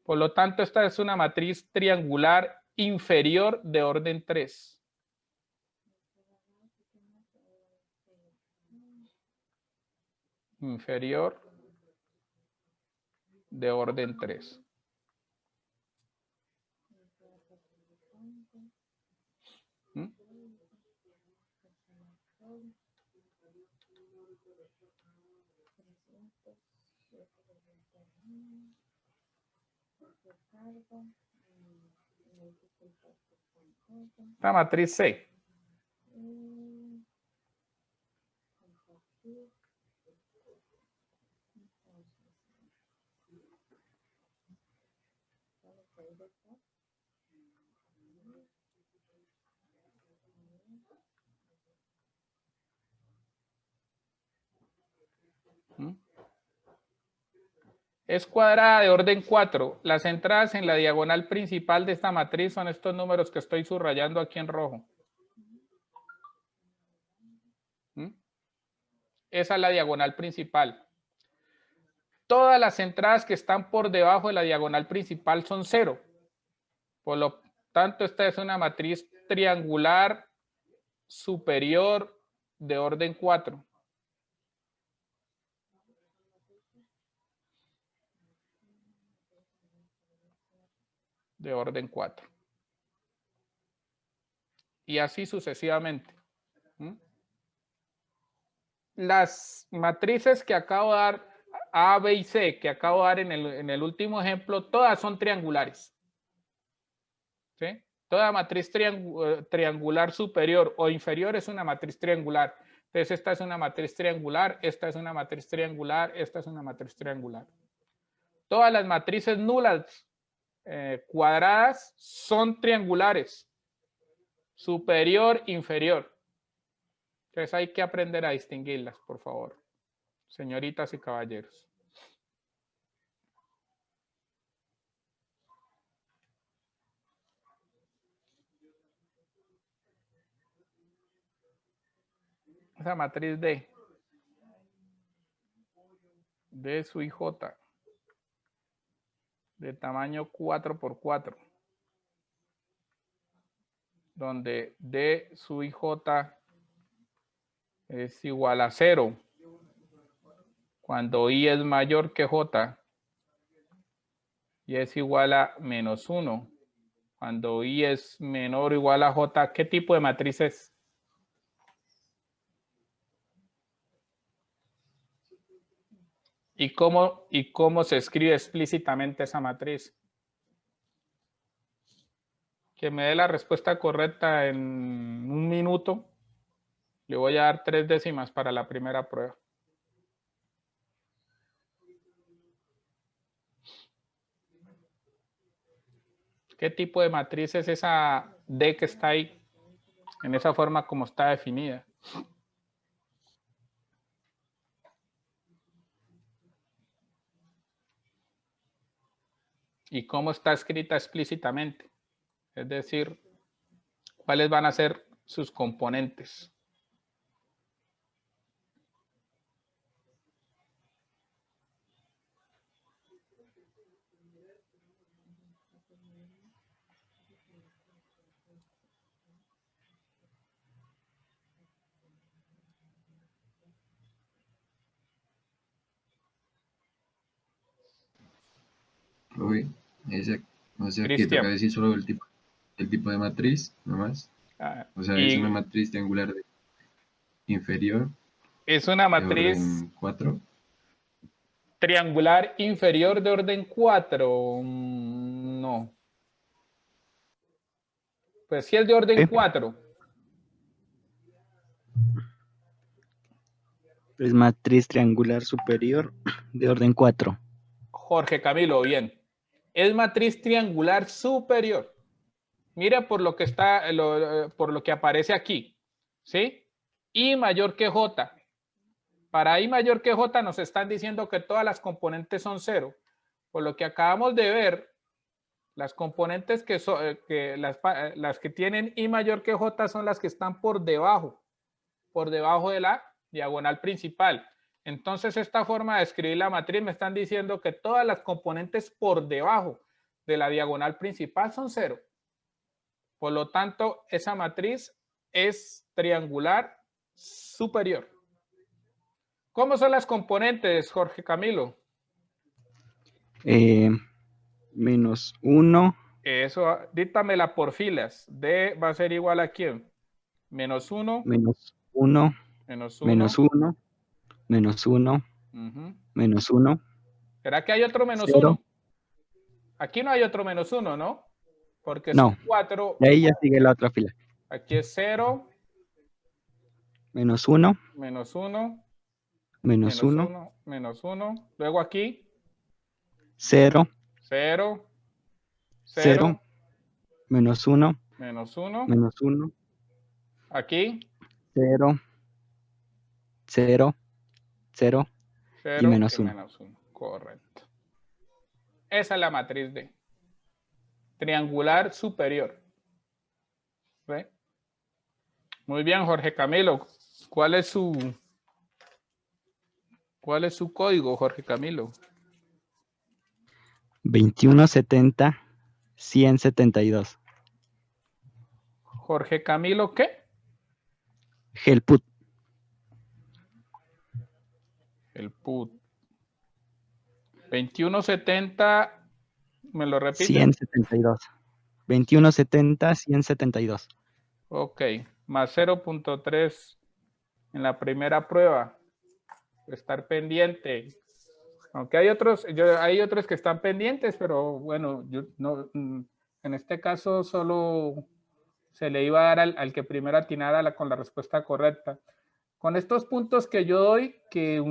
Por lo tanto, esta es una matriz triangular inferior de orden 3. Inferior de orden 3. La matriz C. Es cuadrada de orden 4. Las entradas en la diagonal principal de esta matriz son estos números que estoy subrayando aquí en rojo. Esa es la diagonal principal. Todas las entradas que están por debajo de la diagonal principal son 0. Por lo tanto, esta es una matriz triangular superior de orden 4. De orden 4. Y así sucesivamente. Las matrices que acabo de dar A, B y C que acabo de dar en el último ejemplo, todas son triangulares. ¿Sí? Toda matriz triangular superior o inferior es una matriz triangular. Entonces, esta es una matriz triangular, esta es una matriz triangular, esta es una matriz triangular. Todas las matrices nulas cuadradas son triangulares. Superior, inferior. Entonces, hay que aprender a distinguirlas, por favor. Señoritas y caballeros. Esa matriz de su IJ, de tamaño 4 por 4, donde D su IJ es igual a 0, cuando I es mayor que J, y es igual a menos 1, cuando I es menor o igual a J, ¿qué tipo de matriz es? ¿Y cómo se escribe explícitamente esa matriz? Que me dé la respuesta correcta en 1 minuto. Le voy a dar 3 décimas para la primera prueba. ¿Qué tipo de matriz es esa D que está ahí? En esa forma como está definida. ¿Y cómo está escrita explícitamente? Es decir, ¿cuáles van a ser sus componentes? Uy, o sea que Cristian. toca decir solo el tipo de matriz, nomás. O sea, es una matriz triangular inferior. Es una matriz de orden 4. Triangular inferior de orden 4. No. Pues sí es de orden 4. Es matriz triangular superior de orden 4. Jorge Camilo, bien. Es matriz triangular superior. Mira por lo que está, por lo que aparece aquí, ¿sí? I mayor que J. Para I mayor que J nos están diciendo que todas las componentes son 0. Por lo que acabamos de ver, las componentes las que tienen I mayor que J son las que están por debajo de la diagonal principal. Entonces, esta forma de escribir la matriz me están diciendo que todas las componentes por debajo de la diagonal principal son 0. Por lo tanto, esa matriz es triangular superior. ¿Cómo son las componentes, Jorge Camilo? Menos 1. Eso, díctamela por filas. D va a ser igual a ¿quién? Menos 1. Menos 1. Menos 1. Menos 1. Menos 1. Menos 1. ¿Será que hay otro menos 0. 1? Aquí no hay otro menos 1, ¿no? Porque no. son 4. De ahí ya sigue la otra fila. Aquí es 0. Menos 1. Menos 1. Menos 1. Menos 1. Luego aquí. 0. 0. 0. Menos 1. Menos 1. Menos 1. Aquí. 0. 0. 0. Y menos 1. Correcto. Esa es la matriz D. Triangular superior. ¿Ve? Muy bien, Jorge Camilo. ¿Cuál es su código, Jorge Camilo? 2170 172. Jorge Camilo, ¿qué? Helput. Helput. 2170, ¿me lo repite? 172. 2170 172. Ok, más 0.3 en la primera prueba. Estar pendiente. Aunque hay otros que están pendientes, pero bueno, yo no, en este caso solo se le iba a dar al que primero atinara con la respuesta correcta. Con estos puntos que yo doy, que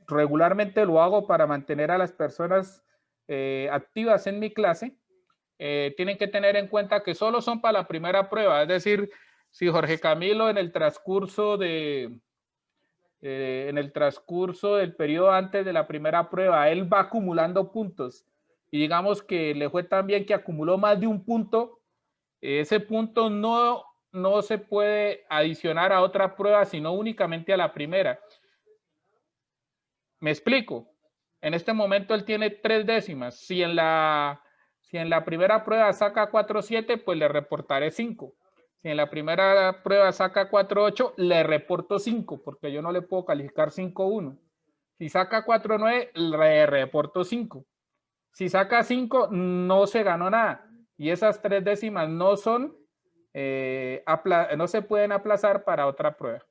regularmente lo hago para mantener a las personas activas en mi clase, tienen que tener en cuenta que solo son para la primera prueba. Es decir, si Jorge Camilo en el transcurso del periodo antes de la primera prueba, él va acumulando puntos y digamos que le fue tan bien que acumuló más de un punto, ese punto no se puede adicionar a otra prueba, sino únicamente a la primera. Me explico. En este momento él tiene 3 décimas. Si en la primera prueba saca 4.7, pues le reportaré 5. Si en la primera prueba saca 4.8, le reporto 5, porque yo no le puedo calificar 5.1. Si saca 4.9, le reporto 5. Si saca 5, no se ganó nada. Y esas 3 décimas no se pueden aplazar para otra prueba.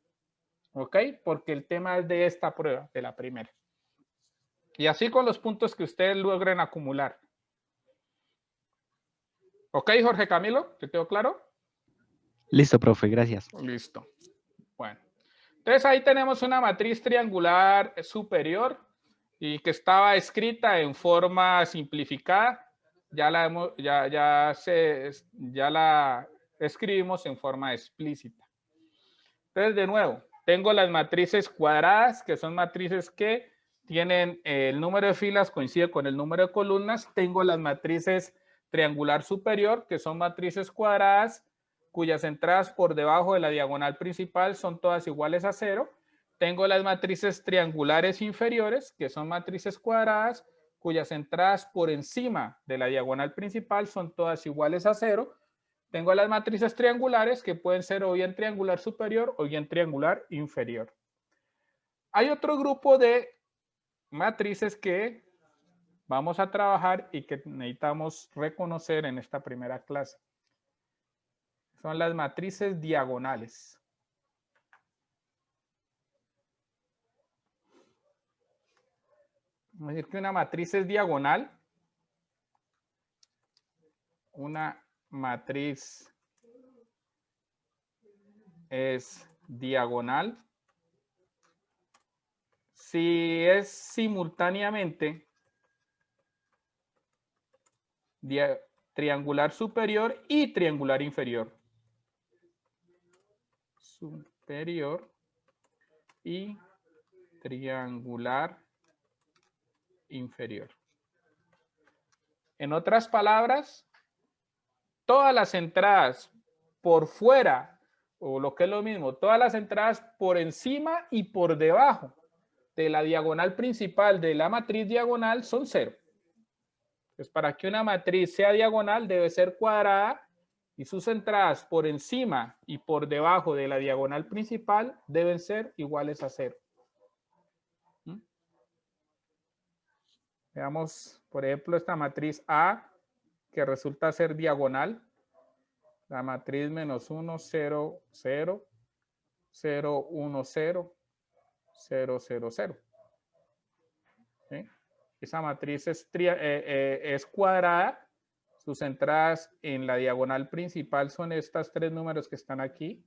¿Ok? Porque el tema es de esta prueba, de la primera. Y así con los puntos que ustedes logren acumular. ¿Ok, Jorge Camilo? ¿Te quedó claro? Listo, profe, gracias. Listo. Bueno. Entonces ahí tenemos una matriz triangular superior y que estaba escrita en forma simplificada. Ya la escribimos en forma explícita. Entonces, de nuevo, tengo las matrices cuadradas, que son matrices que tienen el número de filas coincide con el número de columnas. Tengo las matrices triangular superior, que son matrices cuadradas, cuyas entradas por debajo de la diagonal principal son todas iguales a 0. Tengo las matrices triangulares inferiores, que son matrices cuadradas, cuyas entradas por encima de la diagonal principal son todas iguales a 0. Tengo las matrices triangulares, que pueden ser o bien triangular superior o bien triangular inferior. Hay otro grupo de matrices que vamos a trabajar y que necesitamos reconocer en esta primera clase. Son las matrices diagonales. Vamos a decir que una matriz es diagonal. Una matriz es diagonal si es simultáneamente triangular superior y triangular inferior. Superior y triangular inferior. En otras palabras, todas las entradas por fuera, o lo que es lo mismo, todas las entradas por encima y por debajo de la diagonal principal de la matriz diagonal son 0. Pues para que una matriz sea diagonal debe ser cuadrada y sus entradas por encima y por debajo de la diagonal principal deben ser iguales a 0. Veamos, por ejemplo, esta matriz A, que resulta ser diagonal. La matriz menos 1, 0, 0, 0, 1, 0, 0, 0, 0. ¿Sí? Esa matriz es cuadrada. Sus entradas en la diagonal principal son estos 3 números que están aquí.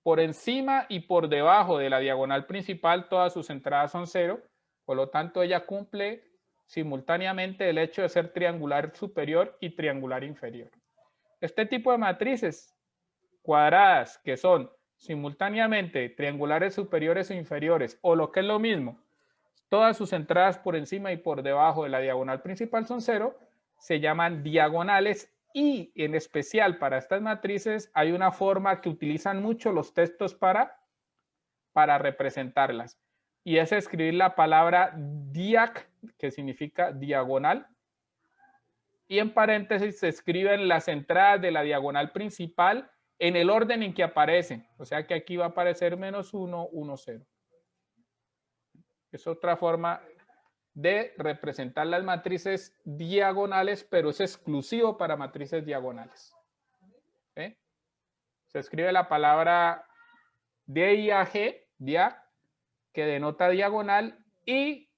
Por encima y por debajo de la diagonal principal, todas sus entradas son 0. Por lo tanto, ella cumple simultáneamente el hecho de ser triangular superior y triangular inferior. Este tipo de matrices cuadradas que son simultáneamente triangulares superiores e inferiores, o lo que es lo mismo, todas sus entradas por encima y por debajo de la diagonal principal son 0, se llaman diagonales. Y en especial para estas matrices hay una forma que utilizan mucho los textos para representarlas. Y es escribir la palabra diac, que significa diagonal. Y en paréntesis se escriben las entradas de la diagonal principal en el orden en que aparecen. O sea que aquí va a aparecer menos 1, 1, 0. Es otra forma de representar las matrices diagonales, pero es exclusivo para matrices diagonales. ¿Sí? Se escribe la palabra DIAG, diac, que denota diagonal y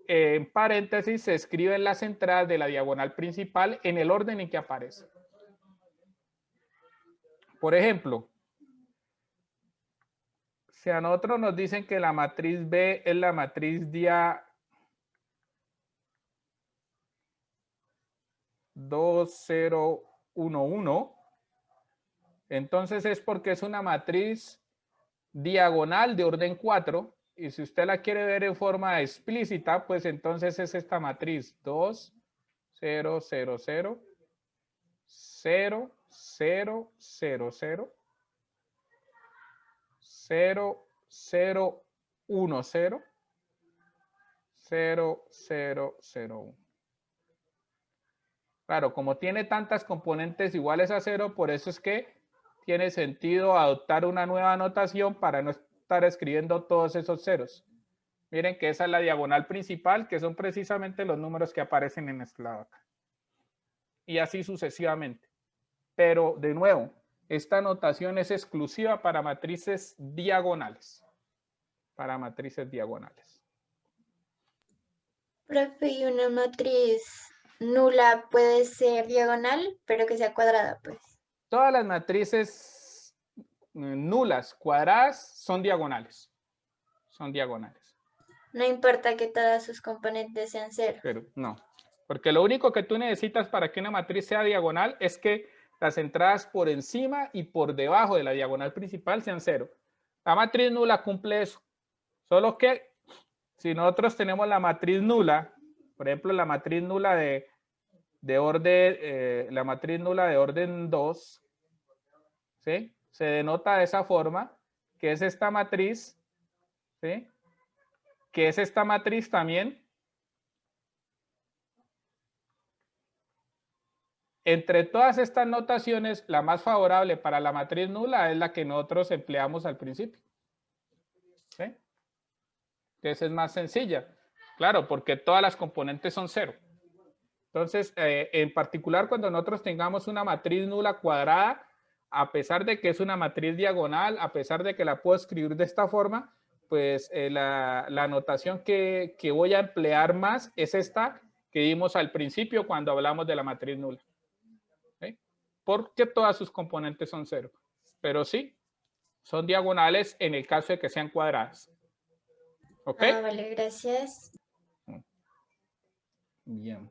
en paréntesis se escriben las entradas de la diagonal principal en el orden en que aparece. Por ejemplo, si a nosotros nos dicen que la matriz B es la matriz dia 2, 0, 1, 1, entonces es porque es una matriz diagonal de orden 4. Y si usted la quiere ver en forma explícita, pues entonces es esta matriz 2, 0, 0, 0, 0, 0, 0, 0, 0, 0, 1, 0, 0, 0, 0, 1. Claro, como tiene tantas componentes iguales a 0, por eso es que tiene sentido adoptar una nueva notación para no estar escribiendo todos esos ceros. Miren que esa es la diagonal principal, que son precisamente los números que aparecen en este lado acá. Y así sucesivamente. Pero, de nuevo, esta notación es exclusiva para matrices diagonales. Para matrices diagonales. Profe, y una matriz nula puede ser diagonal, pero que sea cuadrada, pues. Todas las matrices nulas cuadradas son diagonales. Son diagonales. No importa que todas sus componentes sean cero. Pero no. Porque lo único que tú necesitas para que una matriz sea diagonal es que las entradas por encima y por debajo de la diagonal principal sean cero. La matriz nula cumple eso. Solo que si nosotros tenemos la matriz nula, por ejemplo, la matriz nula de orden 2, ¿sí? Se denota de esa forma, que es esta matriz, ¿sí? Que es esta matriz también. Entre todas estas notaciones, la más favorable para la matriz nula es la que nosotros empleamos al principio. ¿Sí? Entonces es más sencilla. Claro, porque todas las componentes son cero. Entonces, en particular, cuando nosotros tengamos una matriz nula cuadrada, a pesar de que es una matriz diagonal, a pesar de que la puedo escribir de esta forma, pues la notación que voy a emplear más es esta que vimos al principio cuando hablamos de la matriz nula. ¿Sí? Porque todas sus componentes son cero. Pero sí, son diagonales en el caso de que sean cuadradas. ¿Ok? Ah, vale, gracias. Bien.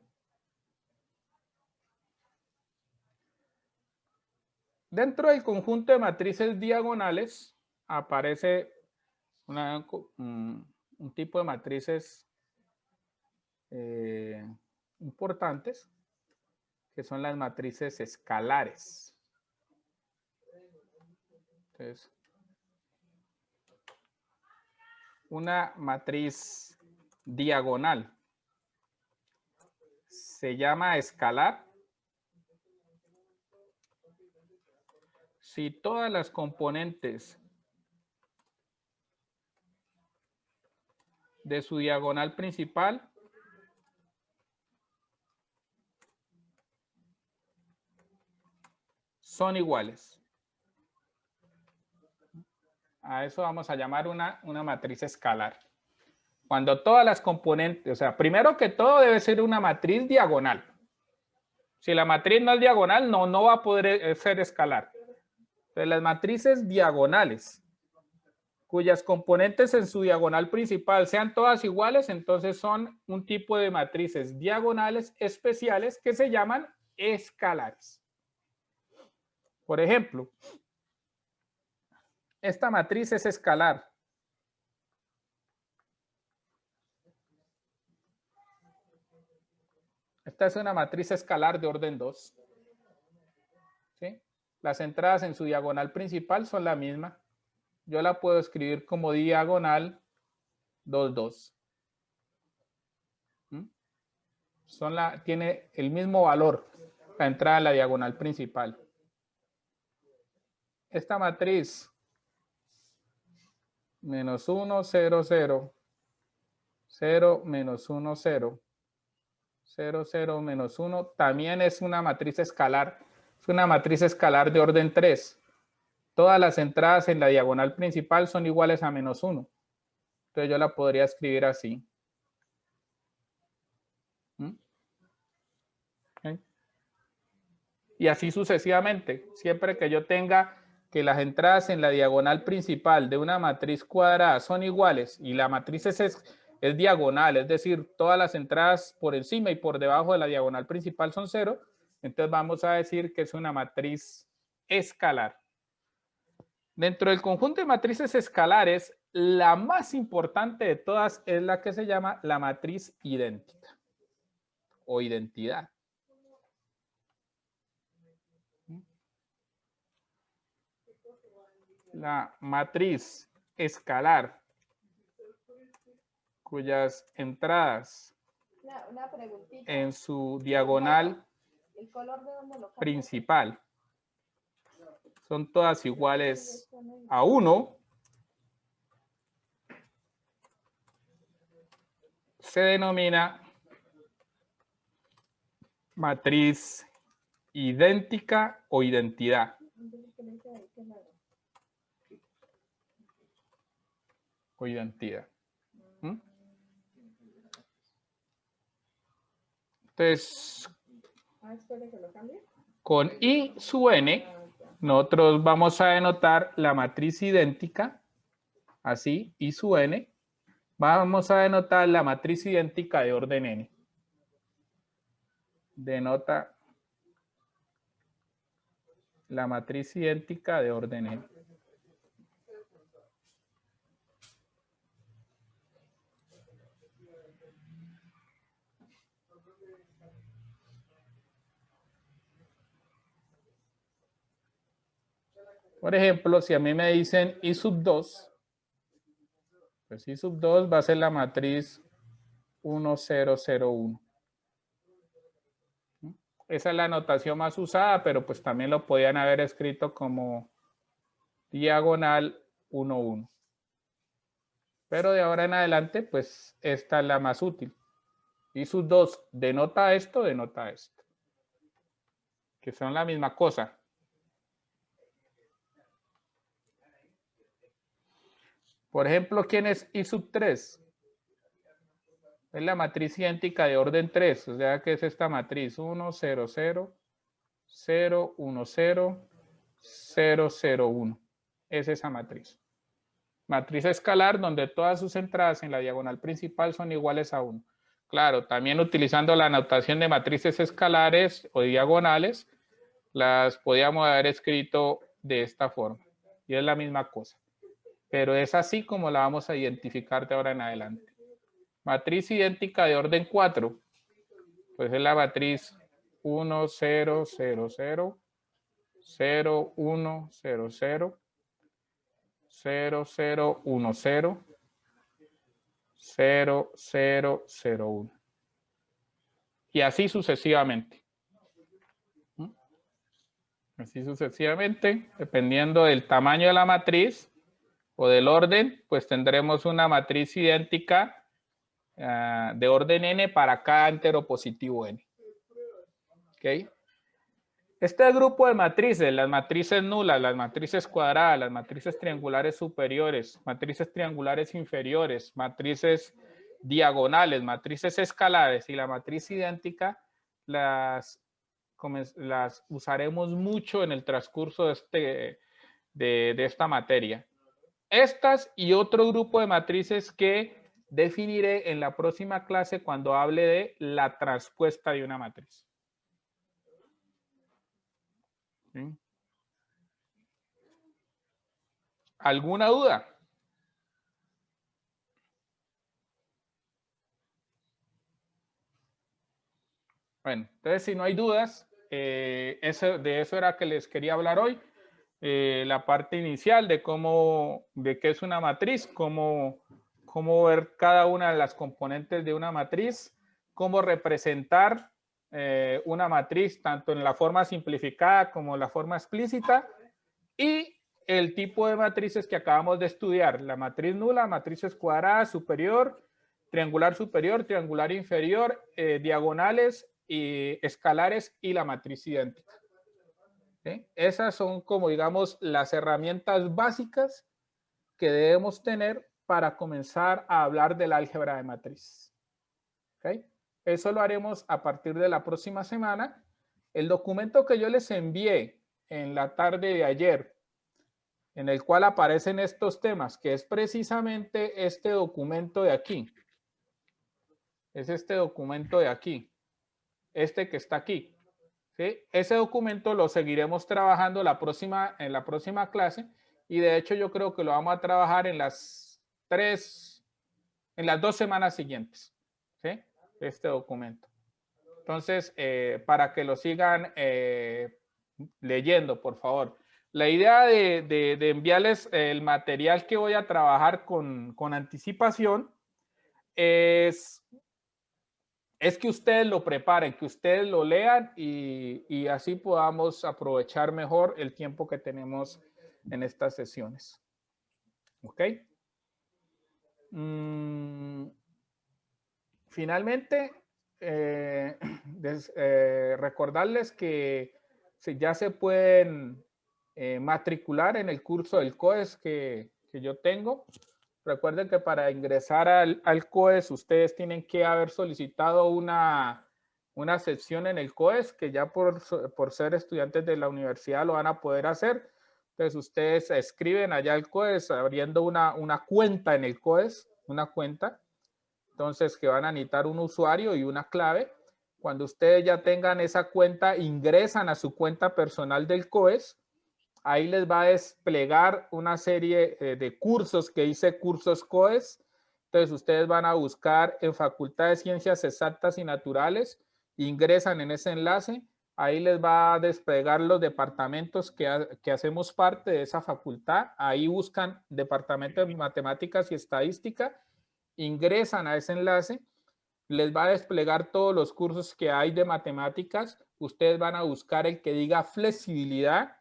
Dentro del conjunto de matrices diagonales aparece un tipo de matrices importantes, que son las matrices escalares. Entonces, una matriz diagonal se llama escalar si todas las componentes de su diagonal principal son iguales. A eso vamos a llamar una matriz escalar. Cuando todas las componentes, o sea, primero que todo debe ser una matriz diagonal. Si la matriz no es diagonal, no va a poder ser escalar. Entonces, las matrices diagonales, cuyas componentes en su diagonal principal sean todas iguales, entonces son un tipo de matrices diagonales especiales que se llaman escalares. Por ejemplo, esta matriz es escalar. Esta es una matriz escalar de orden 2. ¿Sí? Las entradas en su diagonal principal son la misma. Yo la puedo escribir como diagonal 2, 2. Tiene el mismo valor la entrada en la diagonal principal. Esta matriz menos 1, 0, 0, 0, menos 1, 0, 0, 0, menos 1, también es una matriz escalar. Es una matriz escalar de orden 3. Todas las entradas en la diagonal principal son iguales a menos 1. Entonces yo la podría escribir así. ¿Okay? Y así sucesivamente. Siempre que yo tenga que las entradas en la diagonal principal de una matriz cuadrada son iguales y la matriz es diagonal, es decir, todas las entradas por encima y por debajo de la diagonal principal son 0, entonces vamos a decir que es una matriz escalar. Dentro del conjunto de matrices escalares, la más importante de todas es la que se llama la matriz idéntica o identidad. La matriz escalar cuyas entradas en su diagonal principal son todas iguales a 1, se denomina matriz idéntica o identidad. O identidad. Entonces, con I sub n, nosotros vamos a denotar la matriz idéntica, así, I sub n, vamos a denotar la matriz idéntica de orden n. Denota la matriz idéntica de orden n. Por ejemplo, si a mí me dicen I sub 2, pues I sub 2 va a ser la matriz 1, 0, 0, 1. Esa es la notación más usada, pero pues también lo podían haber escrito como diagonal 1, 1. Pero de ahora en adelante, pues esta es la más útil. I sub 2 denota esto, que son la misma cosa. Por ejemplo, ¿quién es I sub 3? Es la matriz idéntica de orden 3, o sea que es esta matriz 1, 0, 0, 0, 1, 0, 0, 0, 1. Es esa matriz. Matriz escalar donde todas sus entradas en la diagonal principal son iguales a 1. Claro, también utilizando la notación de matrices escalares o diagonales, las podíamos haber escrito de esta forma. Y es la misma cosa. Pero es así como la vamos a identificar de ahora en adelante. Matriz idéntica de orden 4, pues es la matriz 1, 0, 0, 0, 0, 1, 0, 0, 0, 0, 1, 0, 0, 0, 0, 1. Y así sucesivamente. Así sucesivamente, dependiendo del tamaño de la matriz o del orden, pues tendremos una matriz idéntica de orden n para cada entero positivo n. ¿Okay? Este grupo de matrices, las matrices nulas, las matrices cuadradas, las matrices triangulares superiores, matrices triangulares inferiores, matrices diagonales, matrices escalares y la matriz idéntica, las usaremos mucho en el transcurso de esta materia. Estas y otro grupo de matrices que definiré en la próxima clase cuando hable de la transpuesta de una matriz. ¿Sí? ¿Alguna duda? Bueno, entonces si no hay dudas, de eso era que les quería hablar hoy. La parte inicial de qué es una matriz, cómo ver cada una de las componentes de una matriz, cómo representar una matriz tanto en la forma simplificada como en la forma explícita y el tipo de matrices que acabamos de estudiar, la matriz nula, matrices cuadradas, superior, triangular inferior, diagonales y escalares y la matriz idéntica. ¿Sí? Esas son como digamos las herramientas básicas que debemos tener para comenzar a hablar del álgebra de matriz. ¿Okay? Eso lo haremos a partir de la próxima semana. El documento que yo les envié en la tarde de ayer, en el cual aparecen estos temas, que es precisamente este documento de aquí. Es este documento de aquí. Este que está aquí. ¿Sí? Ese documento lo seguiremos trabajando en la próxima clase, y de hecho yo creo que lo vamos a trabajar en las 2 semanas siguientes. ¿Sí? Este documento. Entonces, para que lo sigan leyendo, por favor. La idea de enviarles el material que voy a trabajar con anticipación es que ustedes lo preparen, que ustedes lo lean y así podamos aprovechar mejor el tiempo que tenemos en estas sesiones. ¿Ok? Finalmente, recordarles que ya se pueden matricular en el curso del COES que yo tengo. Recuerden que para ingresar al COES ustedes tienen que haber solicitado una sección en el COES, que ya por ser estudiantes de la universidad lo van a poder hacer. Entonces ustedes escriben allá al COES abriendo una cuenta en el COES, una cuenta. Entonces que van a necesitar un usuario y una clave. Cuando ustedes ya tengan esa cuenta, ingresan a su cuenta personal del COES. Ahí les va a desplegar una serie de cursos que dice cursos COES. Entonces ustedes van a buscar en Facultad de Ciencias Exactas y Naturales, ingresan en ese enlace, ahí les va a desplegar los departamentos que hacemos parte de esa facultad. Ahí buscan Departamento de Matemáticas y Estadística, ingresan a ese enlace, les va a desplegar todos los cursos que hay de matemáticas. Ustedes van a buscar el que diga flexibilidad.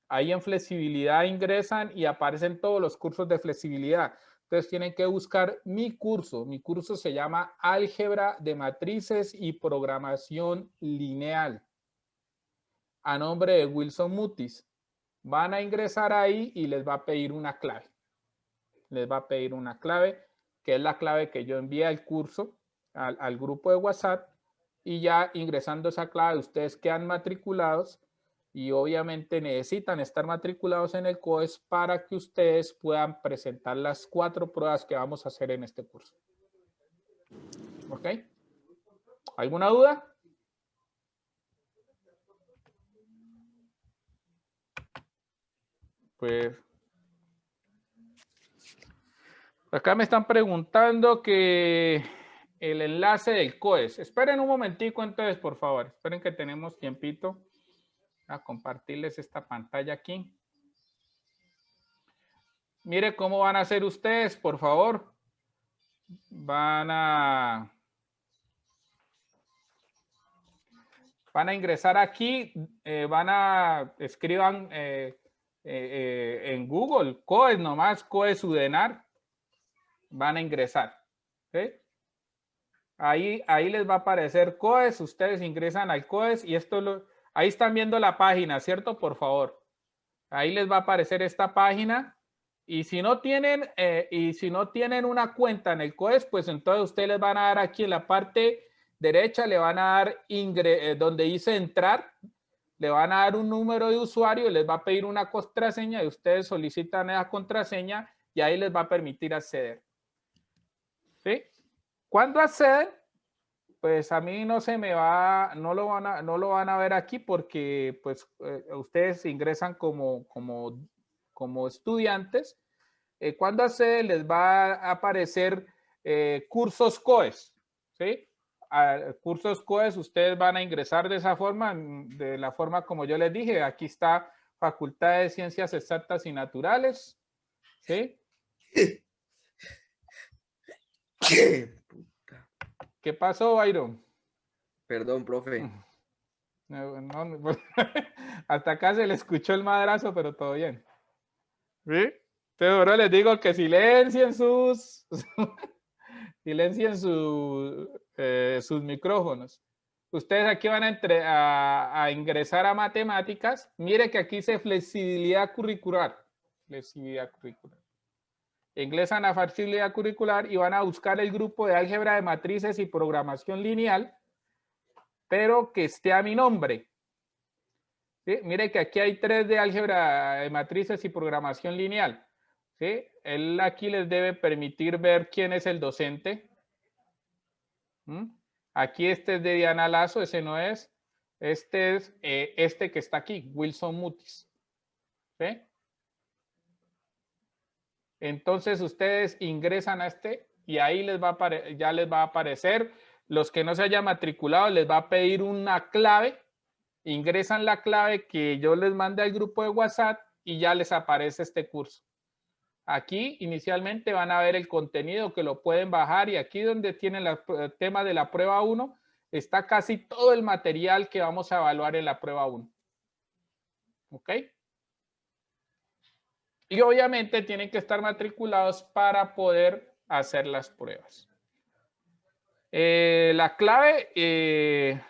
Ahí en flexibilidad ingresan y aparecen todos los cursos de flexibilidad. Entonces tienen que buscar mi curso. Mi curso se llama Álgebra de Matrices y Programación Lineal, a nombre de Wilson Mutis. Van a ingresar ahí y les va a pedir una clave. Les va a pedir una clave, que es la clave que yo envié al curso, al grupo de WhatsApp, y ya ingresando esa clave ustedes quedan matriculados. Y obviamente necesitan estar matriculados en el COES para que ustedes puedan presentar las 4 pruebas que vamos a hacer en este curso. ¿Ok? ¿Alguna duda? Pues acá me están preguntando que el enlace del COES. Esperen un momentico entonces, por favor. Esperen que tenemos tiempito a compartirles esta pantalla aquí. Mire cómo van a hacer ustedes, por favor. Van a ingresar aquí, escriban en Google, COES nomás, COES UDENAR. Van a ingresar. ¿Sí? Ahí les va a aparecer COES, ustedes ingresan al COES y ahí están viendo la página, ¿cierto? Por favor. Ahí les va a aparecer esta página. Y si no tienen una cuenta en el COES, pues entonces ustedes les van a dar aquí en la parte derecha, le van a dar donde dice entrar, le van a dar un número de usuario y les va a pedir una contraseña y ustedes solicitan esa contraseña y ahí les va a permitir acceder. ¿Sí? Cuando acceden, pues a mí no lo van a ver aquí porque pues ustedes ingresan como estudiantes. Cuando acceden les va a aparecer cursos COES, ¿sí? Cursos COES, ustedes van a ingresar de esa forma, de la forma como yo les dije. Aquí está Facultad de Ciencias Exactas y Naturales, ¿sí? ¿Qué pasó, Byron? Perdón, profe. No, hasta acá se le escuchó el madrazo, pero todo bien. ¿Sí? Entonces ahora les digo que silencien sus micrófonos. Ustedes aquí van a ingresar a matemáticas. Mire que aquí dice flexibilidad curricular. Flexibilidad curricular. ingresan a facilidad curricular y van a buscar el grupo de álgebra de matrices y programación lineal, pero que esté a mi nombre. ¿Sí? Mire que aquí hay 3 de álgebra de matrices y programación lineal. ¿Sí? Él aquí les debe permitir ver quién es el docente. Aquí este es de Diana Lazo, ese no es. Este es este que está aquí, Wilson Mutis. ¿Sí? Entonces ustedes ingresan a este y ahí ya les va a aparecer. Los que no se hayan matriculado les va a pedir una clave. Ingresan la clave que yo les mandé al grupo de WhatsApp y ya les aparece este curso. Aquí inicialmente van a ver el contenido que lo pueden bajar y aquí donde tienen el tema de la prueba 1 está casi todo el material que vamos a evaluar en la prueba 1. ¿Ok? Y obviamente tienen que estar matriculados para poder hacer las pruebas. La clave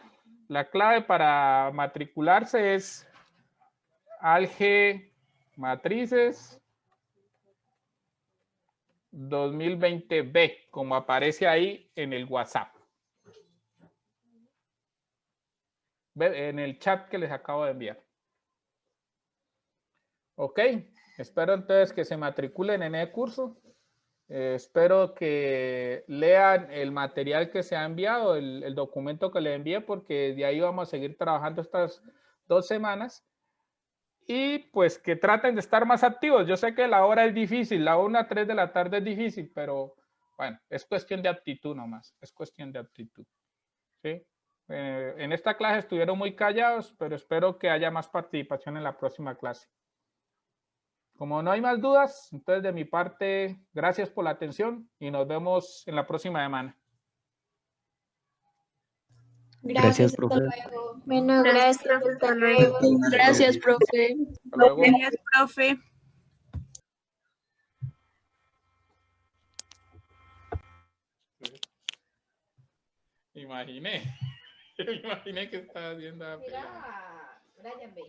para matricularse es Alge Matrices 2020B, como aparece ahí en el WhatsApp. En el chat que les acabo de enviar. Ok, espero entonces que se matriculen en el curso. Espero que lean el material que se ha enviado, el documento que le envié, porque de ahí vamos a seguir trabajando estas 2 semanas. Y pues que traten de estar más activos. Yo sé que la hora es difícil, la 1 a 3 de la tarde es difícil, pero bueno, es cuestión de actitud nomás, es cuestión de actitud. ¿Sí? En esta clase estuvieron muy callados, pero espero que haya más participación en la próxima clase. Como no hay más dudas, entonces de mi parte, gracias por la atención y nos vemos en la próxima semana. Gracias, profe. hasta luego. Bueno, gracias. Hasta luego. Gracias, profe. Hasta luego. Gracias, profe. Imaginé que estaba haciendo. Mira, Brian B.